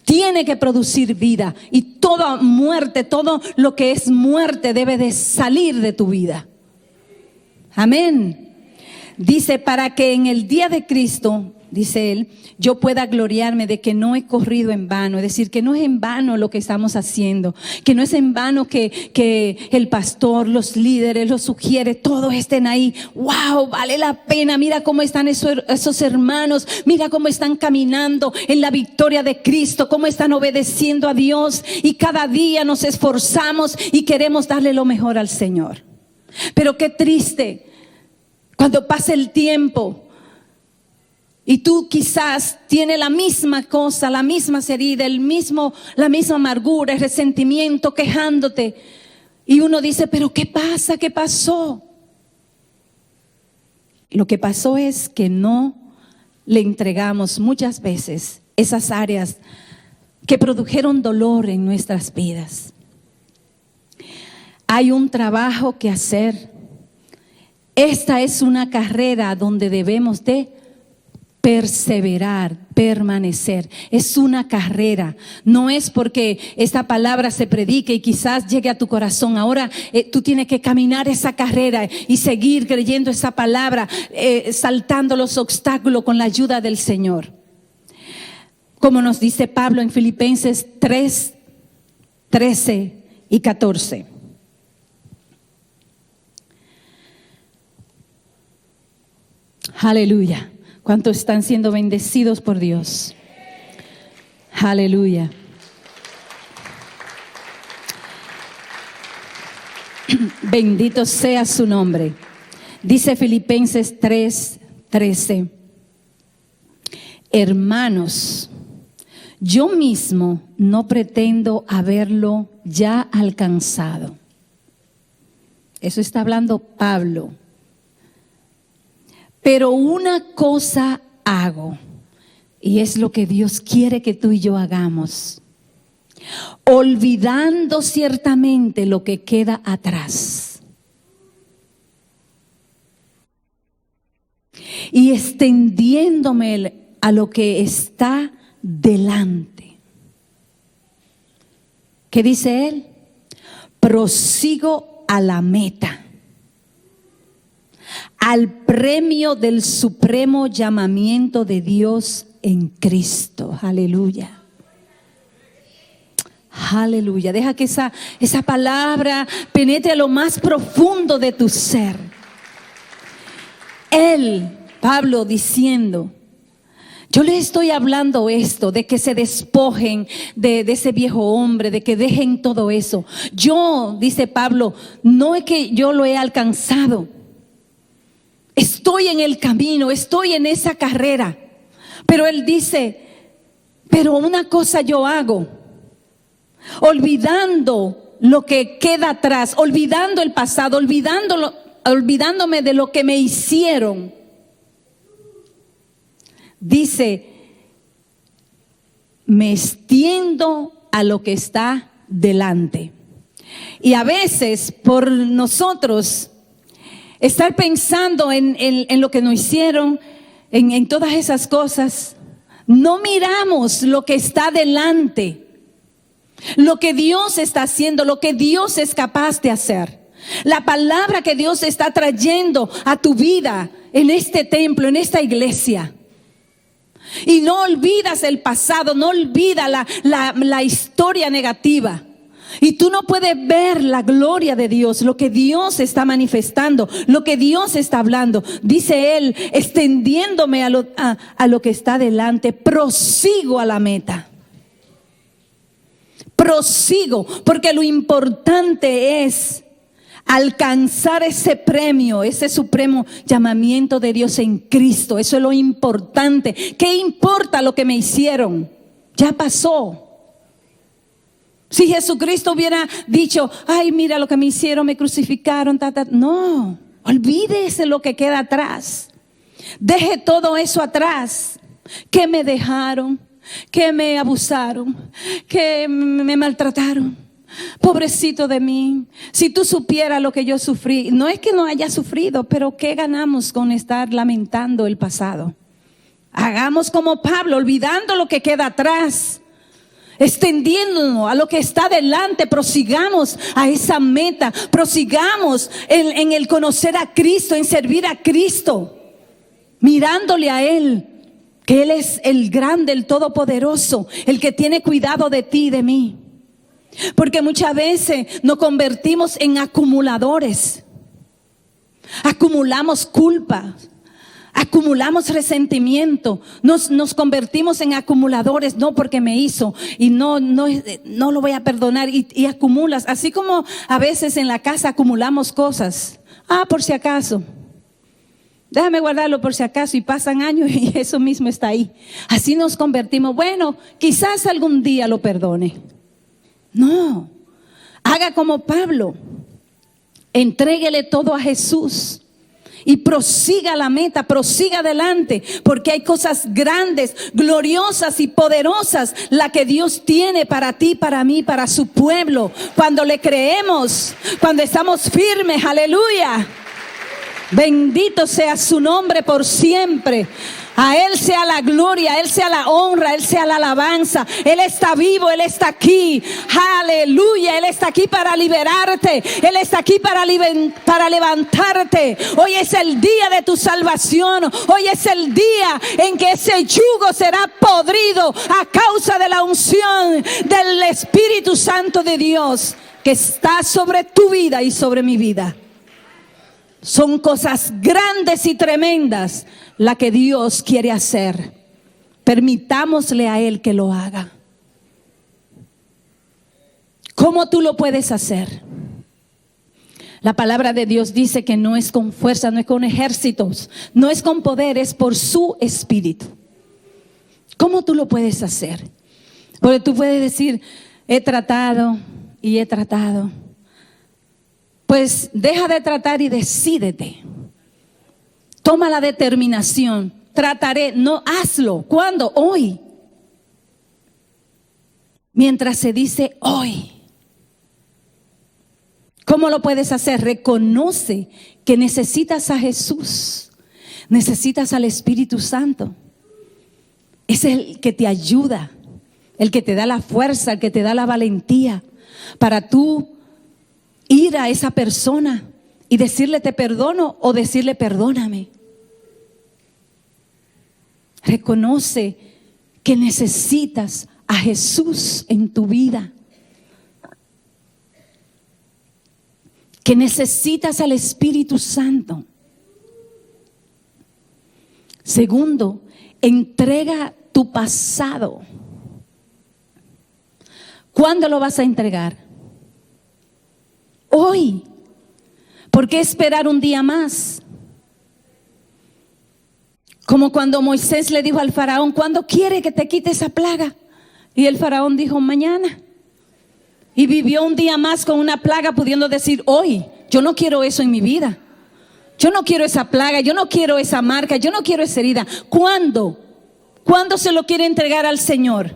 Tiene que producir vida. Y toda muerte, todo lo que es muerte debe de salir de tu vida. Amén. Dice, para que en el día de Cristo, dice él, yo pueda gloriarme de que no he corrido en vano. Es decir, que no es en vano lo que estamos haciendo, que no es en vano que el pastor, los líderes, los sugiere, todos estén ahí. Wow, vale la pena. Mira cómo están esos hermanos, mira cómo están caminando en la victoria de Cristo, cómo están obedeciendo a Dios, y cada día nos esforzamos y queremos darle lo mejor al Señor. Pero qué triste cuando pasa el tiempo y tú quizás tienes la misma cosa, la misma herida, la misma amargura, el resentimiento, quejándote. Y uno dice, pero ¿qué pasa? ¿Qué pasó? Lo que pasó es que no le entregamos muchas veces esas áreas que produjeron dolor en nuestras vidas. Hay un trabajo que hacer. Esta es una carrera donde debemos de perseverar, permanecer. Es una carrera. No es porque esta palabra se predique y quizás llegue a tu corazón. Ahora tú tienes que caminar esa carrera y seguir creyendo esa palabra, saltando los obstáculos con la ayuda del Señor. Como nos dice Pablo en Filipenses 3, 13 y 14. Aleluya. ¿Cuántos están siendo bendecidos por Dios? Aleluya. Bendito sea su nombre. Dice Filipenses 3:13. Hermanos, yo mismo no pretendo haberlo ya alcanzado. Eso está hablando Pablo. Pero una cosa hago, y es lo que Dios quiere que tú y yo hagamos, olvidando ciertamente lo que queda atrás y extendiéndome a lo que está delante. ¿Qué dice él? Prosigo a la meta, al premio del supremo llamamiento de Dios en Cristo. Aleluya. Aleluya. Deja que esa palabra penetre a lo más profundo de tu ser. Él, Pablo, diciendo Yo les estoy hablando esto, de que se despojen de ese viejo hombre, de que dejen todo eso. Yo, dice Pablo, no es que yo lo he alcanzado. Estoy en el camino, estoy en esa carrera. Pero él dice, pero una cosa yo hago, olvidando lo que queda atrás, olvidando el pasado, olvidándome de lo que me hicieron. Dice, me extiendo a lo que está delante. Y a veces por nosotros estar pensando en lo que nos hicieron, en todas esas cosas, no miramos lo que está delante, lo que Dios está haciendo, lo que Dios es capaz de hacer. La palabra que Dios está trayendo a tu vida en este templo, en esta iglesia. Y no olvidas el pasado, no olvidas la historia negativa. Y tú no puedes ver la gloria de Dios, lo que Dios está manifestando, lo que Dios está hablando. Dice él, extendiéndome a lo que está delante, prosigo a la meta. Prosigo, porque lo importante es alcanzar ese premio, ese supremo llamamiento de Dios en Cristo. Eso es lo importante. ¿Qué importa lo que me hicieron? Ya pasó. Si Jesucristo hubiera dicho, ay, mira lo que me hicieron, me crucificaron, no, olvídese lo que queda atrás. Deje todo eso atrás. Que me dejaron, que me abusaron, que me maltrataron. Pobrecito de mí. Si tú supieras lo que yo sufrí. No es que no haya sufrido, pero ¿qué ganamos con estar lamentando el pasado? Hagamos como Pablo, olvidando lo que queda atrás, extendiéndonos a lo que está delante. Prosigamos a esa meta, prosigamos en el conocer a Cristo, en servir a Cristo, mirándole a Él, que Él es el grande, el todopoderoso, el que tiene cuidado de ti y de mí. Porque muchas veces nos convertimos en acumuladores. Acumulamos culpa, acumulamos resentimiento, nos convertimos en acumuladores. No, porque me hizo y no lo voy a perdonar, y acumulas. Así como a veces en la casa acumulamos cosas. Por si acaso, déjame guardarlo por si acaso, y pasan años y eso mismo está ahí. Así nos convertimos. Bueno, quizás algún día lo perdone. No, haga como Pablo, entréguele todo a Jesús y prosiga la meta, prosiga adelante, porque hay cosas grandes, gloriosas y poderosas la que Dios tiene para ti, para mí, para su pueblo. Cuando le creemos, cuando estamos firmes, aleluya. Bendito sea su nombre por siempre. A Él sea la gloria, a Él sea la honra, a Él sea la alabanza. Él está vivo, Él está aquí. Aleluya, Él está aquí para liberarte. Él está aquí para levantarte. Hoy es el día de tu salvación. Hoy es el día en que ese yugo será podrido a causa de la unción del Espíritu Santo de Dios que está sobre tu vida y sobre mi vida. Son cosas grandes y tremendas la que Dios quiere hacer. Permitámosle a Él que lo haga. ¿Cómo tú lo puedes hacer? La palabra de Dios dice que no es con fuerza, no es con ejércitos, no es con poder, es por su Espíritu. ¿Cómo tú lo puedes hacer? Porque tú puedes decir, he tratado y he tratado. Pues deja de tratar y decídete. Toma la determinación. Trataré, no, hazlo. ¿Cuándo? Hoy. Mientras se dice hoy. ¿Cómo lo puedes hacer? Reconoce que necesitas a Jesús. Necesitas al Espíritu Santo. Es el que te ayuda, el que te da la fuerza, el que te da la valentía para tú ir a esa persona y decirle te perdono o decirle perdóname. Reconoce que necesitas a Jesús en tu vida, que necesitas al Espíritu Santo. Segundo, Entrega tu pasado. ¿Cuándo lo vas a entregar? Hoy. ¿Por qué esperar un día más? Como cuando Moisés le dijo al faraón: ¿cuándo quiere que te quite esa plaga? Y el faraón dijo: mañana. Y vivió un día más con una plaga, pudiendo decir: hoy. Yo no quiero eso en mi vida. Yo no quiero esa plaga, yo no quiero esa marca, yo no quiero esa herida. ¿Cuándo? ¿Cuándo se lo quiere entregar al Señor?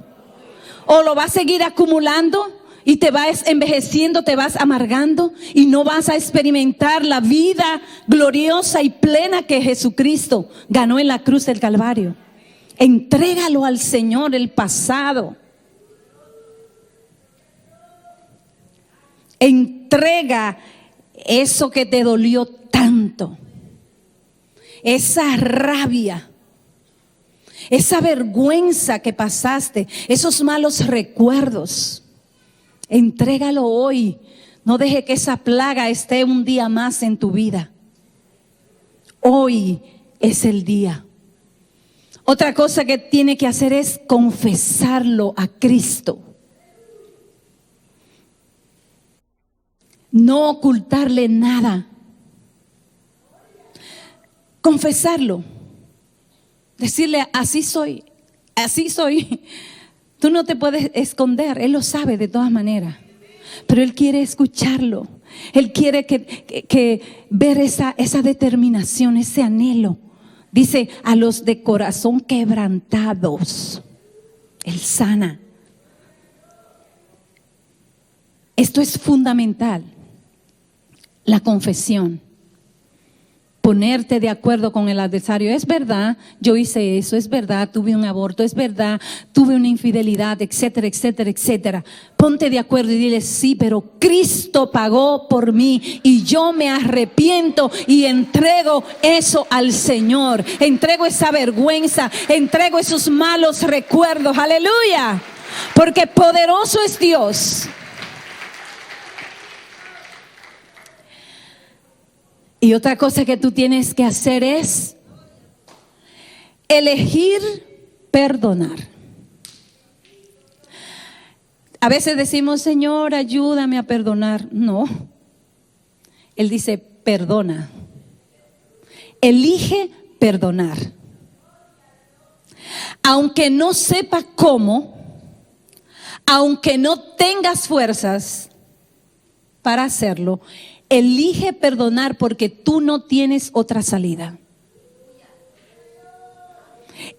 ¿O lo va a seguir acumulando y te vas envejeciendo, te vas amargando y no vas a experimentar la vida gloriosa y plena que Jesucristo ganó en la cruz del Calvario? Entrégalo al Señor, el pasado. Entrega eso que te dolió tanto, esa rabia, esa vergüenza que pasaste, esos malos recuerdos. Entrégalo hoy. No deje que esa plaga esté un día más en tu vida. Hoy es el día. Otra cosa que tiene que hacer es confesarlo a Cristo. No ocultarle nada. Confesarlo. Decirle: así soy, así soy. Tú no te puedes esconder. Él lo sabe de todas maneras. Pero Él quiere escucharlo. Él quiere que ver esa determinación, ese anhelo. Dice: a los de corazón quebrantados, Él sana. Esto es fundamental. La confesión. Ponerte de acuerdo con el adversario. Es verdad, yo hice eso. Es verdad, tuve un aborto. Es verdad, tuve una infidelidad, etcétera, etcétera, etcétera. Ponte de acuerdo y dile: sí, pero Cristo pagó por mí y yo me arrepiento y entrego eso al Señor. Entrego esa vergüenza, entrego esos malos recuerdos. Aleluya. Porque poderoso es Dios. Y otra cosa que tú tienes que hacer es elegir perdonar. A veces decimos: Señor, ayúdame a perdonar. No. Él dice: perdona. Elige perdonar. Aunque no sepa cómo, aunque no tengas fuerzas para hacerlo, elige perdonar, porque tú no tienes otra salida.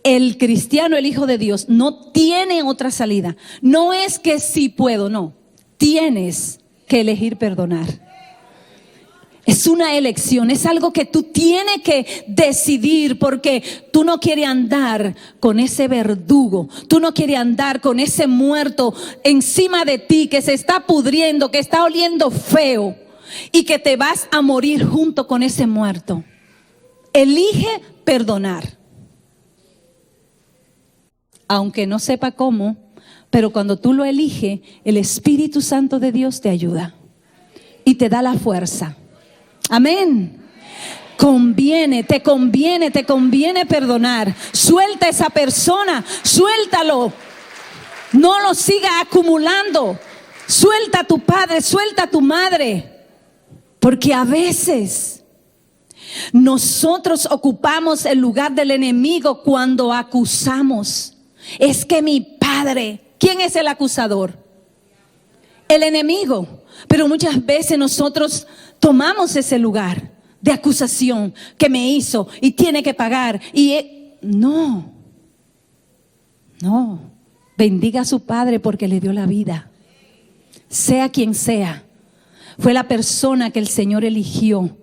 El cristiano, el Hijo de Dios, no tiene otra salida. No es que sí puedo, no. Tienes que elegir perdonar. Es una elección, es algo que tú tienes que decidir, porque tú no quieres andar con ese verdugo, tú no quieres andar con ese muerto encima de ti que se está pudriendo, que está oliendo feo. Y que te vas a morir junto con ese muerto. Elige perdonar. Aunque no sepa cómo, pero cuando tú lo eliges, el Espíritu Santo de Dios te ayuda y te da la fuerza. Amén. Te conviene perdonar. Suelta a esa persona, suéltalo. No lo siga acumulando. Suelta a tu padre, suelta a tu madre. Porque a veces nosotros ocupamos el lugar del enemigo cuando acusamos. Es que mi padre, ¿quién es el acusador? El enemigo. Pero muchas veces nosotros tomamos ese lugar de acusación que me hizo y tiene que pagar. No. Bendiga a su padre porque le dio la vida. Sea quien sea. Fue la persona que el Señor eligió.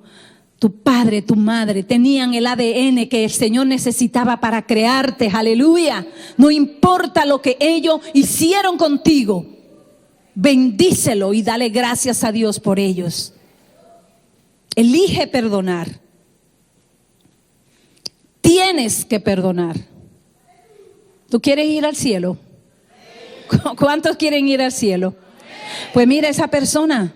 Tu padre, tu madre tenían el ADN que el Señor necesitaba para crearte. Aleluya. No importa lo que ellos hicieron contigo. Bendícelo y dale gracias a Dios por ellos. Elige perdonar. Tienes que perdonar. ¿Tú quieres ir al cielo? ¿Cuántos quieren ir al cielo? Pues mira, esa persona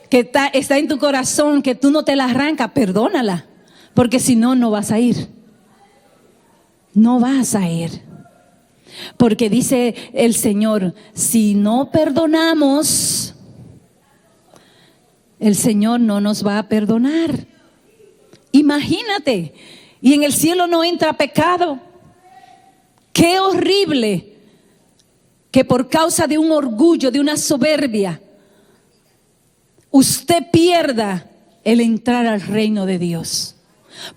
que está en tu corazón, que tú no te la arrancas, perdónala, porque si no, no vas a ir. no vas a ir. Porque dice el Señor, si no perdonamos, el Señor no nos va a perdonar. Imagínate, y en el cielo no entra pecado. Qué horrible que por causa de un orgullo, de una soberbia, usted pierda el entrar al reino de Dios.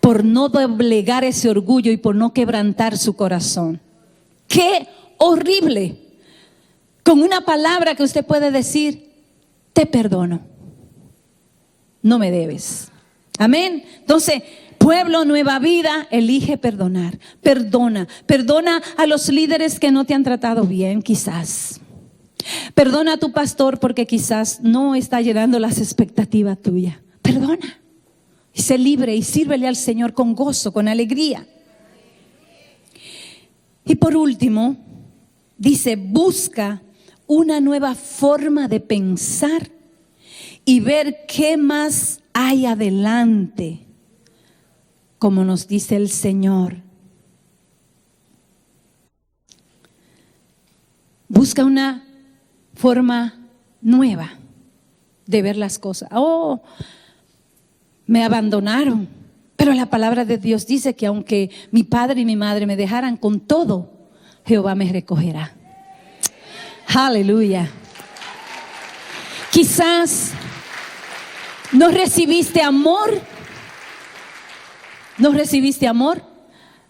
Por no doblegar ese orgullo y por no quebrantar su corazón. Qué horrible. Con una palabra que usted puede decir, te perdono, no me debes. Amén. Entonces, pueblo, Nueva Vida, elige perdonar. Perdona a los líderes que no te han tratado bien, quizás. Perdona a tu pastor porque quizás no está llenando las expectativas tuyas. Perdona. Y sé libre y sírvele al Señor con gozo, con alegría. Y por último, dice, busca una nueva forma de pensar y ver qué más hay adelante, como nos dice el Señor. Busca una forma nueva de ver las cosas. Oh, me abandonaron. Pero la palabra de Dios dice que aunque mi padre y mi madre me dejaran, con todo, Jehová me recogerá. Aleluya. Quizás no recibiste amor,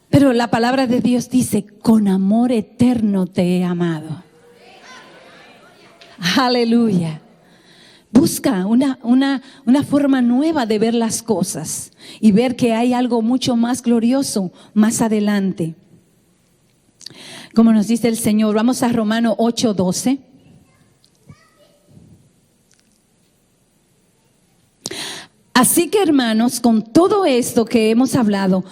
pero la palabra de Dios dice, con amor eterno te he amado. Aleluya. Busca una forma nueva de ver las cosas y ver que hay algo mucho más glorioso más adelante. Como nos dice el Señor, vamos a Romanos 8:12. Así que, hermanos, con todo esto que hemos hablado,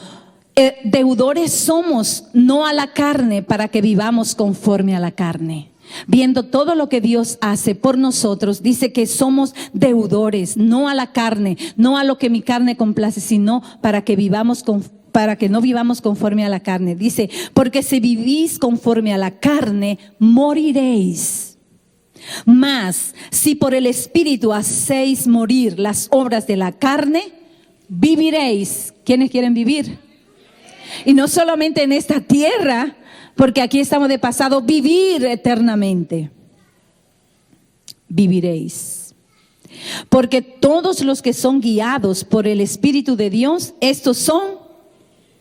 deudores somos, no a la carne, para que vivamos conforme a la carne. Viendo todo lo que Dios hace por nosotros, dice que somos deudores, no a la carne, no a lo que mi carne complace, sino para que no vivamos conforme a la carne. Dice, porque si vivís conforme a la carne, moriréis. Mas si por el Espíritu hacéis morir las obras de la carne, viviréis. ¿Quiénes quieren vivir? Y no solamente en esta tierra, porque aquí estamos de pasado, vivir eternamente. Viviréis. Porque todos los que son guiados por el Espíritu de Dios, estos son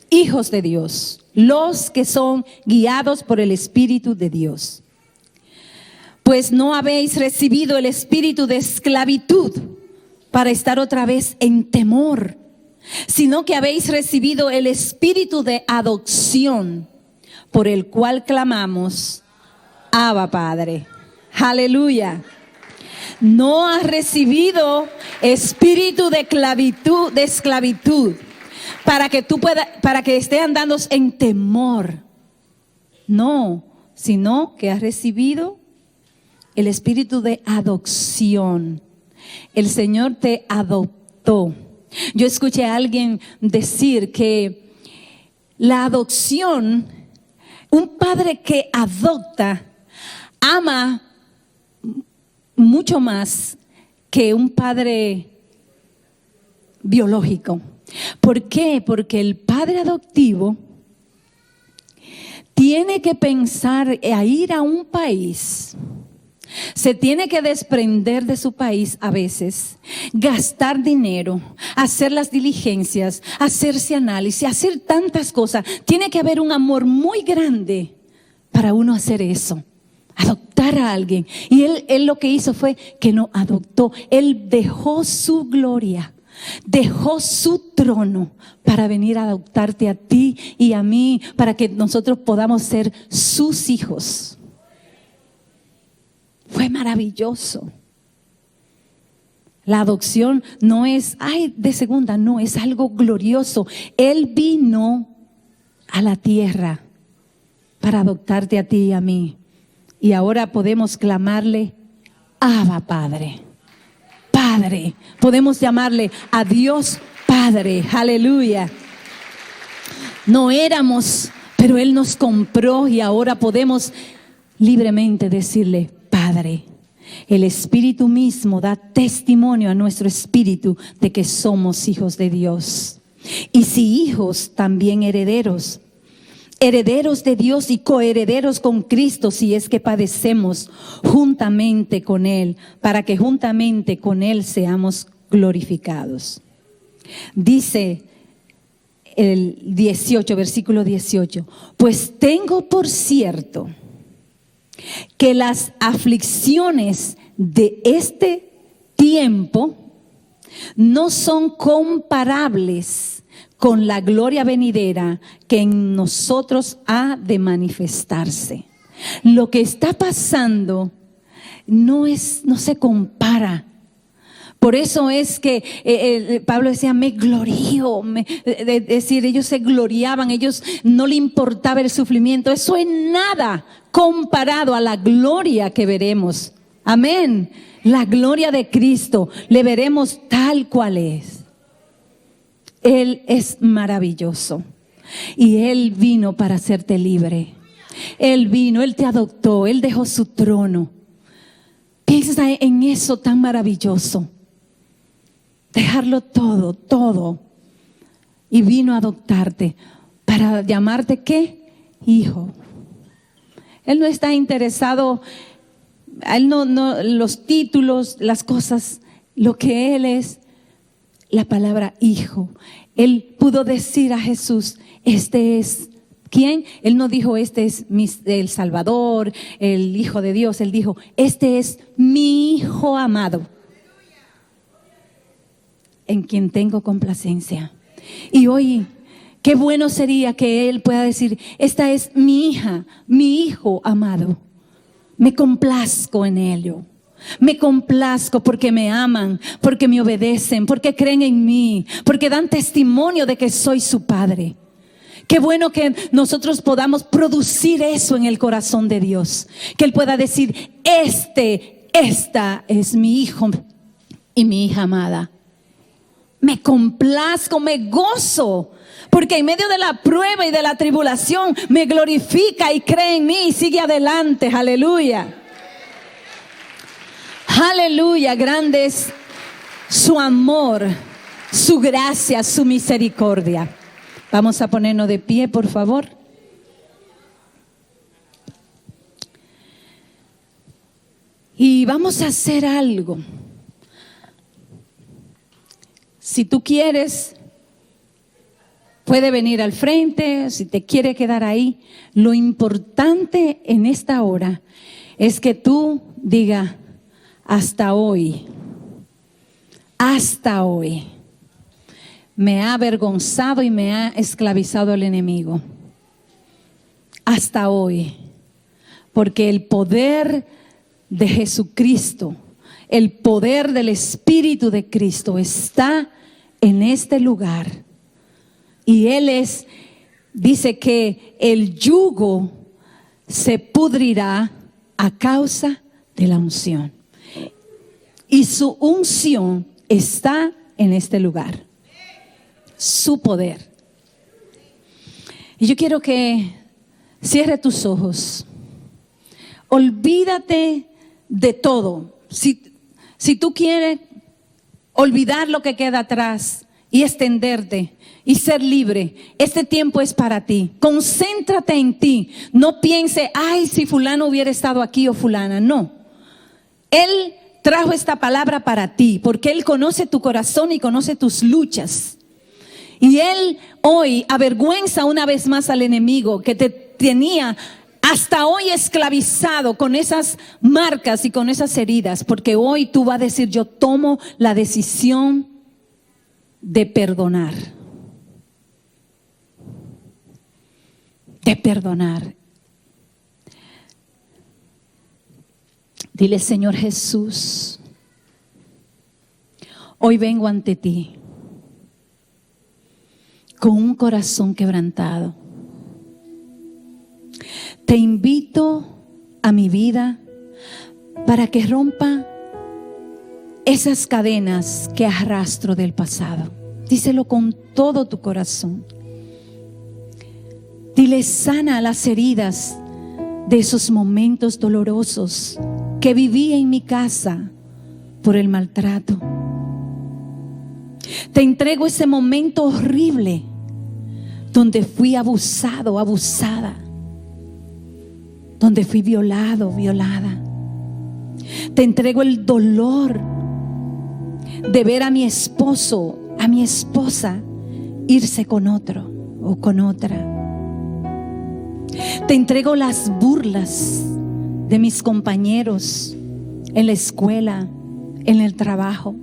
hijos de Dios. Los que son guiados por el Espíritu de Dios. Pues no habéis recibido el espíritu de esclavitud para estar otra vez en temor, sino que habéis recibido el espíritu de adopción, por el cual clamamos, Abba, Padre. Aleluya. No has recibido espíritu de esclavitud, para que esté andando en temor. No, sino que has recibido el espíritu de adopción. El Señor te adoptó. Yo escuché a alguien decir que la adopción, un padre que adopta, ama mucho más que un padre biológico. ¿Por qué? Porque el padre adoptivo tiene que pensar a ir a un país. Se tiene que desprender de su país a veces, gastar dinero, hacer las diligencias, hacerse análisis, hacer tantas cosas. Tiene que haber un amor muy grande para uno hacer eso, adoptar a alguien. Y él lo que hizo fue que no adoptó. Él dejó su gloria, dejó su trono para venir a adoptarte a ti y a mí, para que nosotros podamos ser sus hijos. Fue maravilloso. La adopción no es, de segunda, no, es algo glorioso. Él vino a la tierra para adoptarte a ti y a mí. Y ahora podemos clamarle, Abba, Padre. Padre. Podemos llamarle a Dios Padre. Aleluya. No éramos pero Él nos compró y ahora podemos libremente decirle, Padre. El Espíritu mismo da testimonio a nuestro espíritu de que somos hijos de Dios. Y si hijos, también herederos. Herederos de Dios y coherederos con Cristo, si es que padecemos juntamente con Él, para que juntamente con Él seamos glorificados. Dice el 18, versículo 18, pues tengo por cierto que las aflicciones de este tiempo no son comparables con la gloria venidera que en nosotros ha de manifestarse. Lo que está pasando no se compara. Por eso es que Pablo decía, me glorío, es decir, ellos se gloriaban, ellos no le importaba el sufrimiento. Eso es nada comparado a la gloria que veremos. Amén. La gloria de Cristo, le veremos tal cual es. Él es maravilloso y Él vino para hacerte libre. Él vino, Él te adoptó, Él dejó su trono. Piensa en eso tan maravilloso. Dejarlo todo. Y vino a adoptarte para llamarte ¿qué? Hijo. Él no está interesado, Él no los títulos, las cosas, lo que Él es, la palabra hijo. Él pudo decir a Jesús, este es, ¿quién? Él no dijo, este es el Salvador, el Hijo de Dios. Él dijo, este es mi Hijo amado, en quien tengo complacencia. Y hoy, qué bueno sería que Él pueda decir, esta es mi hija, mi hijo amado. Me complazco en ello. Me complazco porque me aman, porque me obedecen, porque creen en mí, porque dan testimonio de que soy su padre. Qué bueno que nosotros podamos producir eso en el corazón de Dios. Que Él pueda decir, esta es mi hijo y mi hija amada. Me complazco, me gozo, porque en medio de la prueba y de la tribulación me glorifica y cree en mí y sigue adelante. Aleluya. Aleluya. Grande es su amor, su gracia, su misericordia. Vamos a ponernos de pie, por favor. Y vamos a hacer algo. Si tú quieres, puede venir al frente, si te quiere quedar ahí. Lo importante en esta hora es que tú digas, hasta hoy me ha avergonzado y me ha esclavizado el enemigo. Hasta hoy, porque el poder de Jesucristo, el poder del Espíritu de Cristo está en este lugar. Y Él dice que el yugo se pudrirá a causa de la unción. Y su unción está en este lugar. Su poder. Y yo quiero que cierre tus ojos. Olvídate de todo. Si tú quieres olvidar lo que queda atrás y extenderte y ser libre, este tiempo es para ti. Concéntrate en ti. No piense, ay, si fulano hubiera estado aquí o fulana. No. Él trajo esta palabra para ti porque Él conoce tu corazón y conoce tus luchas. Y Él hoy avergüenza una vez más al enemigo que te tenía hasta hoy esclavizado con esas marcas y con esas heridas, porque hoy tú vas a decir, yo tomo la decisión de perdonar. De perdonar. Dile, Señor Jesús, hoy vengo ante ti con un corazón quebrantado. Te invito a mi vida para que rompa esas cadenas que arrastro del pasado. Díselo con todo tu corazón. Dile: sana las heridas de esos momentos dolorosos que viví en mi casa por el maltrato. Te entrego ese momento horrible donde fui abusado, abusada, donde fui violado, violada. Te entrego el dolor de ver a mi esposo, a mi esposa irse con otro o con otra. Te entrego las burlas de mis compañeros en la escuela, en el trabajo.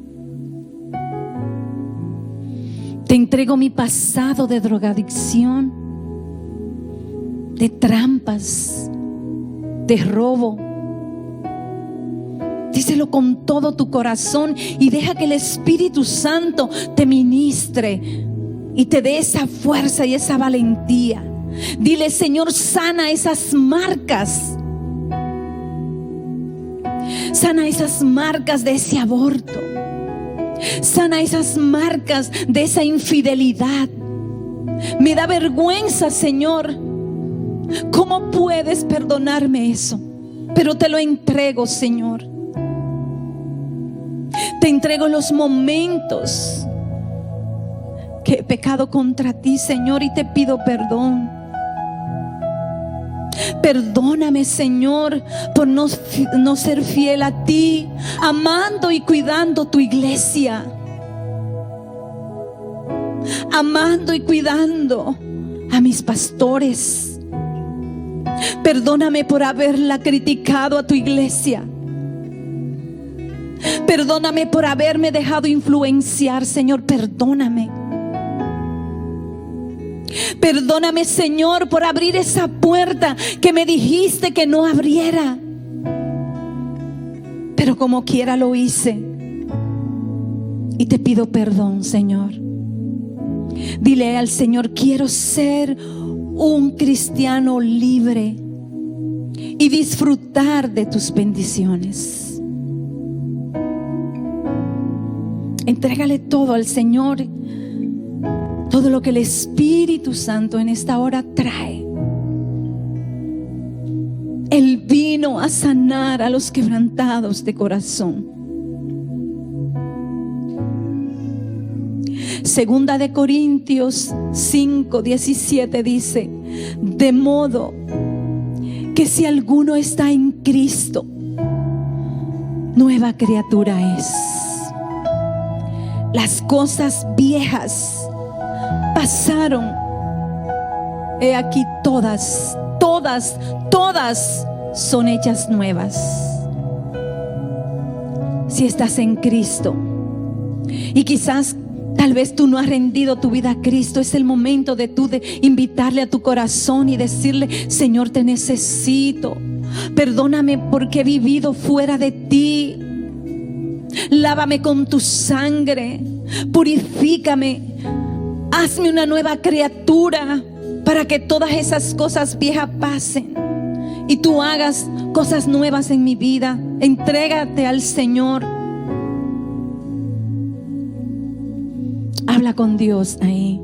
Te entrego mi pasado de drogadicción, de trampas, de robo. Díselo con todo tu corazón y deja que el Espíritu Santo te ministre y te dé esa fuerza y esa valentía. Dile: Señor, sana esas marcas. Sana esas marcas de ese aborto. Sana esas marcas de esa infidelidad. Me da vergüenza, Señor. ¿Cómo puedes perdonarme eso? Pero te lo entrego, Señor. Te entrego los momentos que he pecado contra ti, Señor, y te pido perdón. Perdóname, Señor, por no ser fiel a ti, amando y cuidando tu iglesia, amando y cuidando a mis pastores. Perdóname por haberla criticado a tu iglesia. Perdóname por haberme dejado influenciar, Señor, perdóname. Perdóname, Señor, por abrir esa puerta que me dijiste que no abriera. Pero como quiera lo hice. Y te pido perdón, Señor. Dile al Señor: quiero ser un cristiano libre y disfrutar de tus bendiciones. Entrégale todo al Señor. Todo lo que el Espíritu Santo en esta hora trae. Él vino a sanar a los quebrantados de corazón. Segunda de Corintios 5:17 dice: de modo que si alguno está en Cristo, nueva criatura es. Las cosas viejas pasaron, he aquí todas son hechas nuevas. Si estás en Cristo y quizás tal vez tú no has rendido tu vida a Cristo, es el momento de tú de invitarle a tu corazón y decirle: Señor, te necesito. Perdóname porque he vivido fuera de ti. Lávame con tu sangre, purifícame. Hazme una nueva criatura para que todas esas cosas viejas pasen y tú hagas cosas nuevas en mi vida. Entrégate al Señor. Habla con Dios ahí.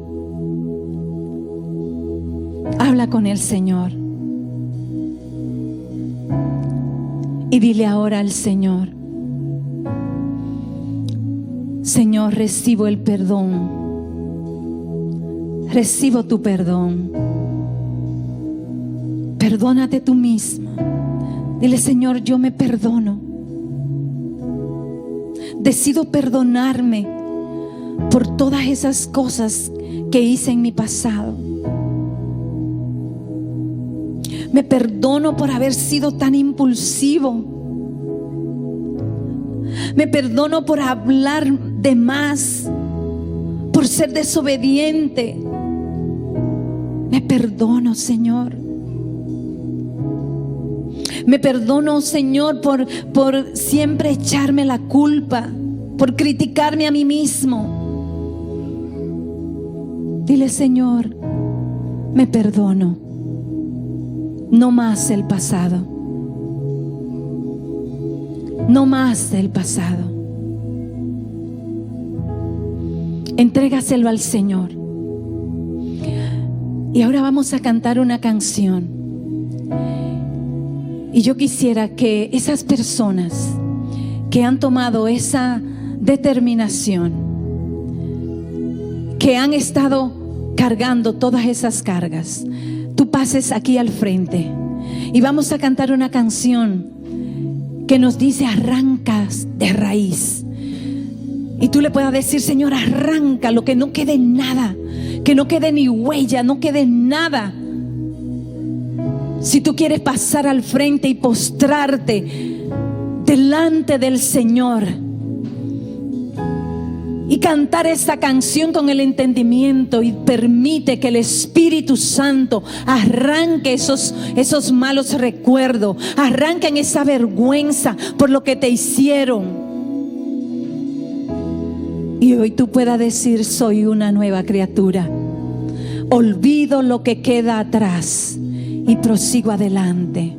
Habla con el Señor. Y dile ahora al Señor: Señor, recibo el perdón. Recibo tu perdón. Perdónate tú mismo. Dile: Señor, yo me perdono. Decido perdonarme por todas esas cosas que hice en mi pasado. Me perdono por haber sido tan impulsivo. Me perdono por hablar de más, por ser desobediente. Me perdono, Señor. Me perdono, Señor, por siempre echarme la culpa, por criticarme a mí mismo. Dile: Señor, me perdono. No más el pasado. No más el pasado. Entrégaselo al Señor. Y ahora vamos a cantar una canción. Y yo quisiera que esas personas que han tomado esa determinación, que han estado cargando todas esas cargas, tú pases aquí al frente y vamos a cantar una canción que nos dice: arrancas de raíz. Y tú le puedas decir: Señor, arranca lo que no quede nada, que no quede ni huella, no quede nada. Si tú quieres pasar al frente y postrarte delante del Señor y cantar esta canción con el entendimiento, y permite que el Espíritu Santo arranque esos malos recuerdos, arranquen esa vergüenza por lo que te hicieron. Y hoy tú puedas decir: soy una nueva criatura, olvido lo que queda atrás y prosigo adelante.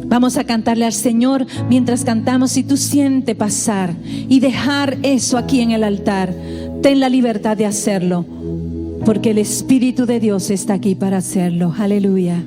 Vamos a cantarle al Señor. Mientras cantamos, si tú sientes pasar y dejar eso aquí en el altar, ten la libertad de hacerlo, porque el Espíritu de Dios está aquí para hacerlo. Aleluya.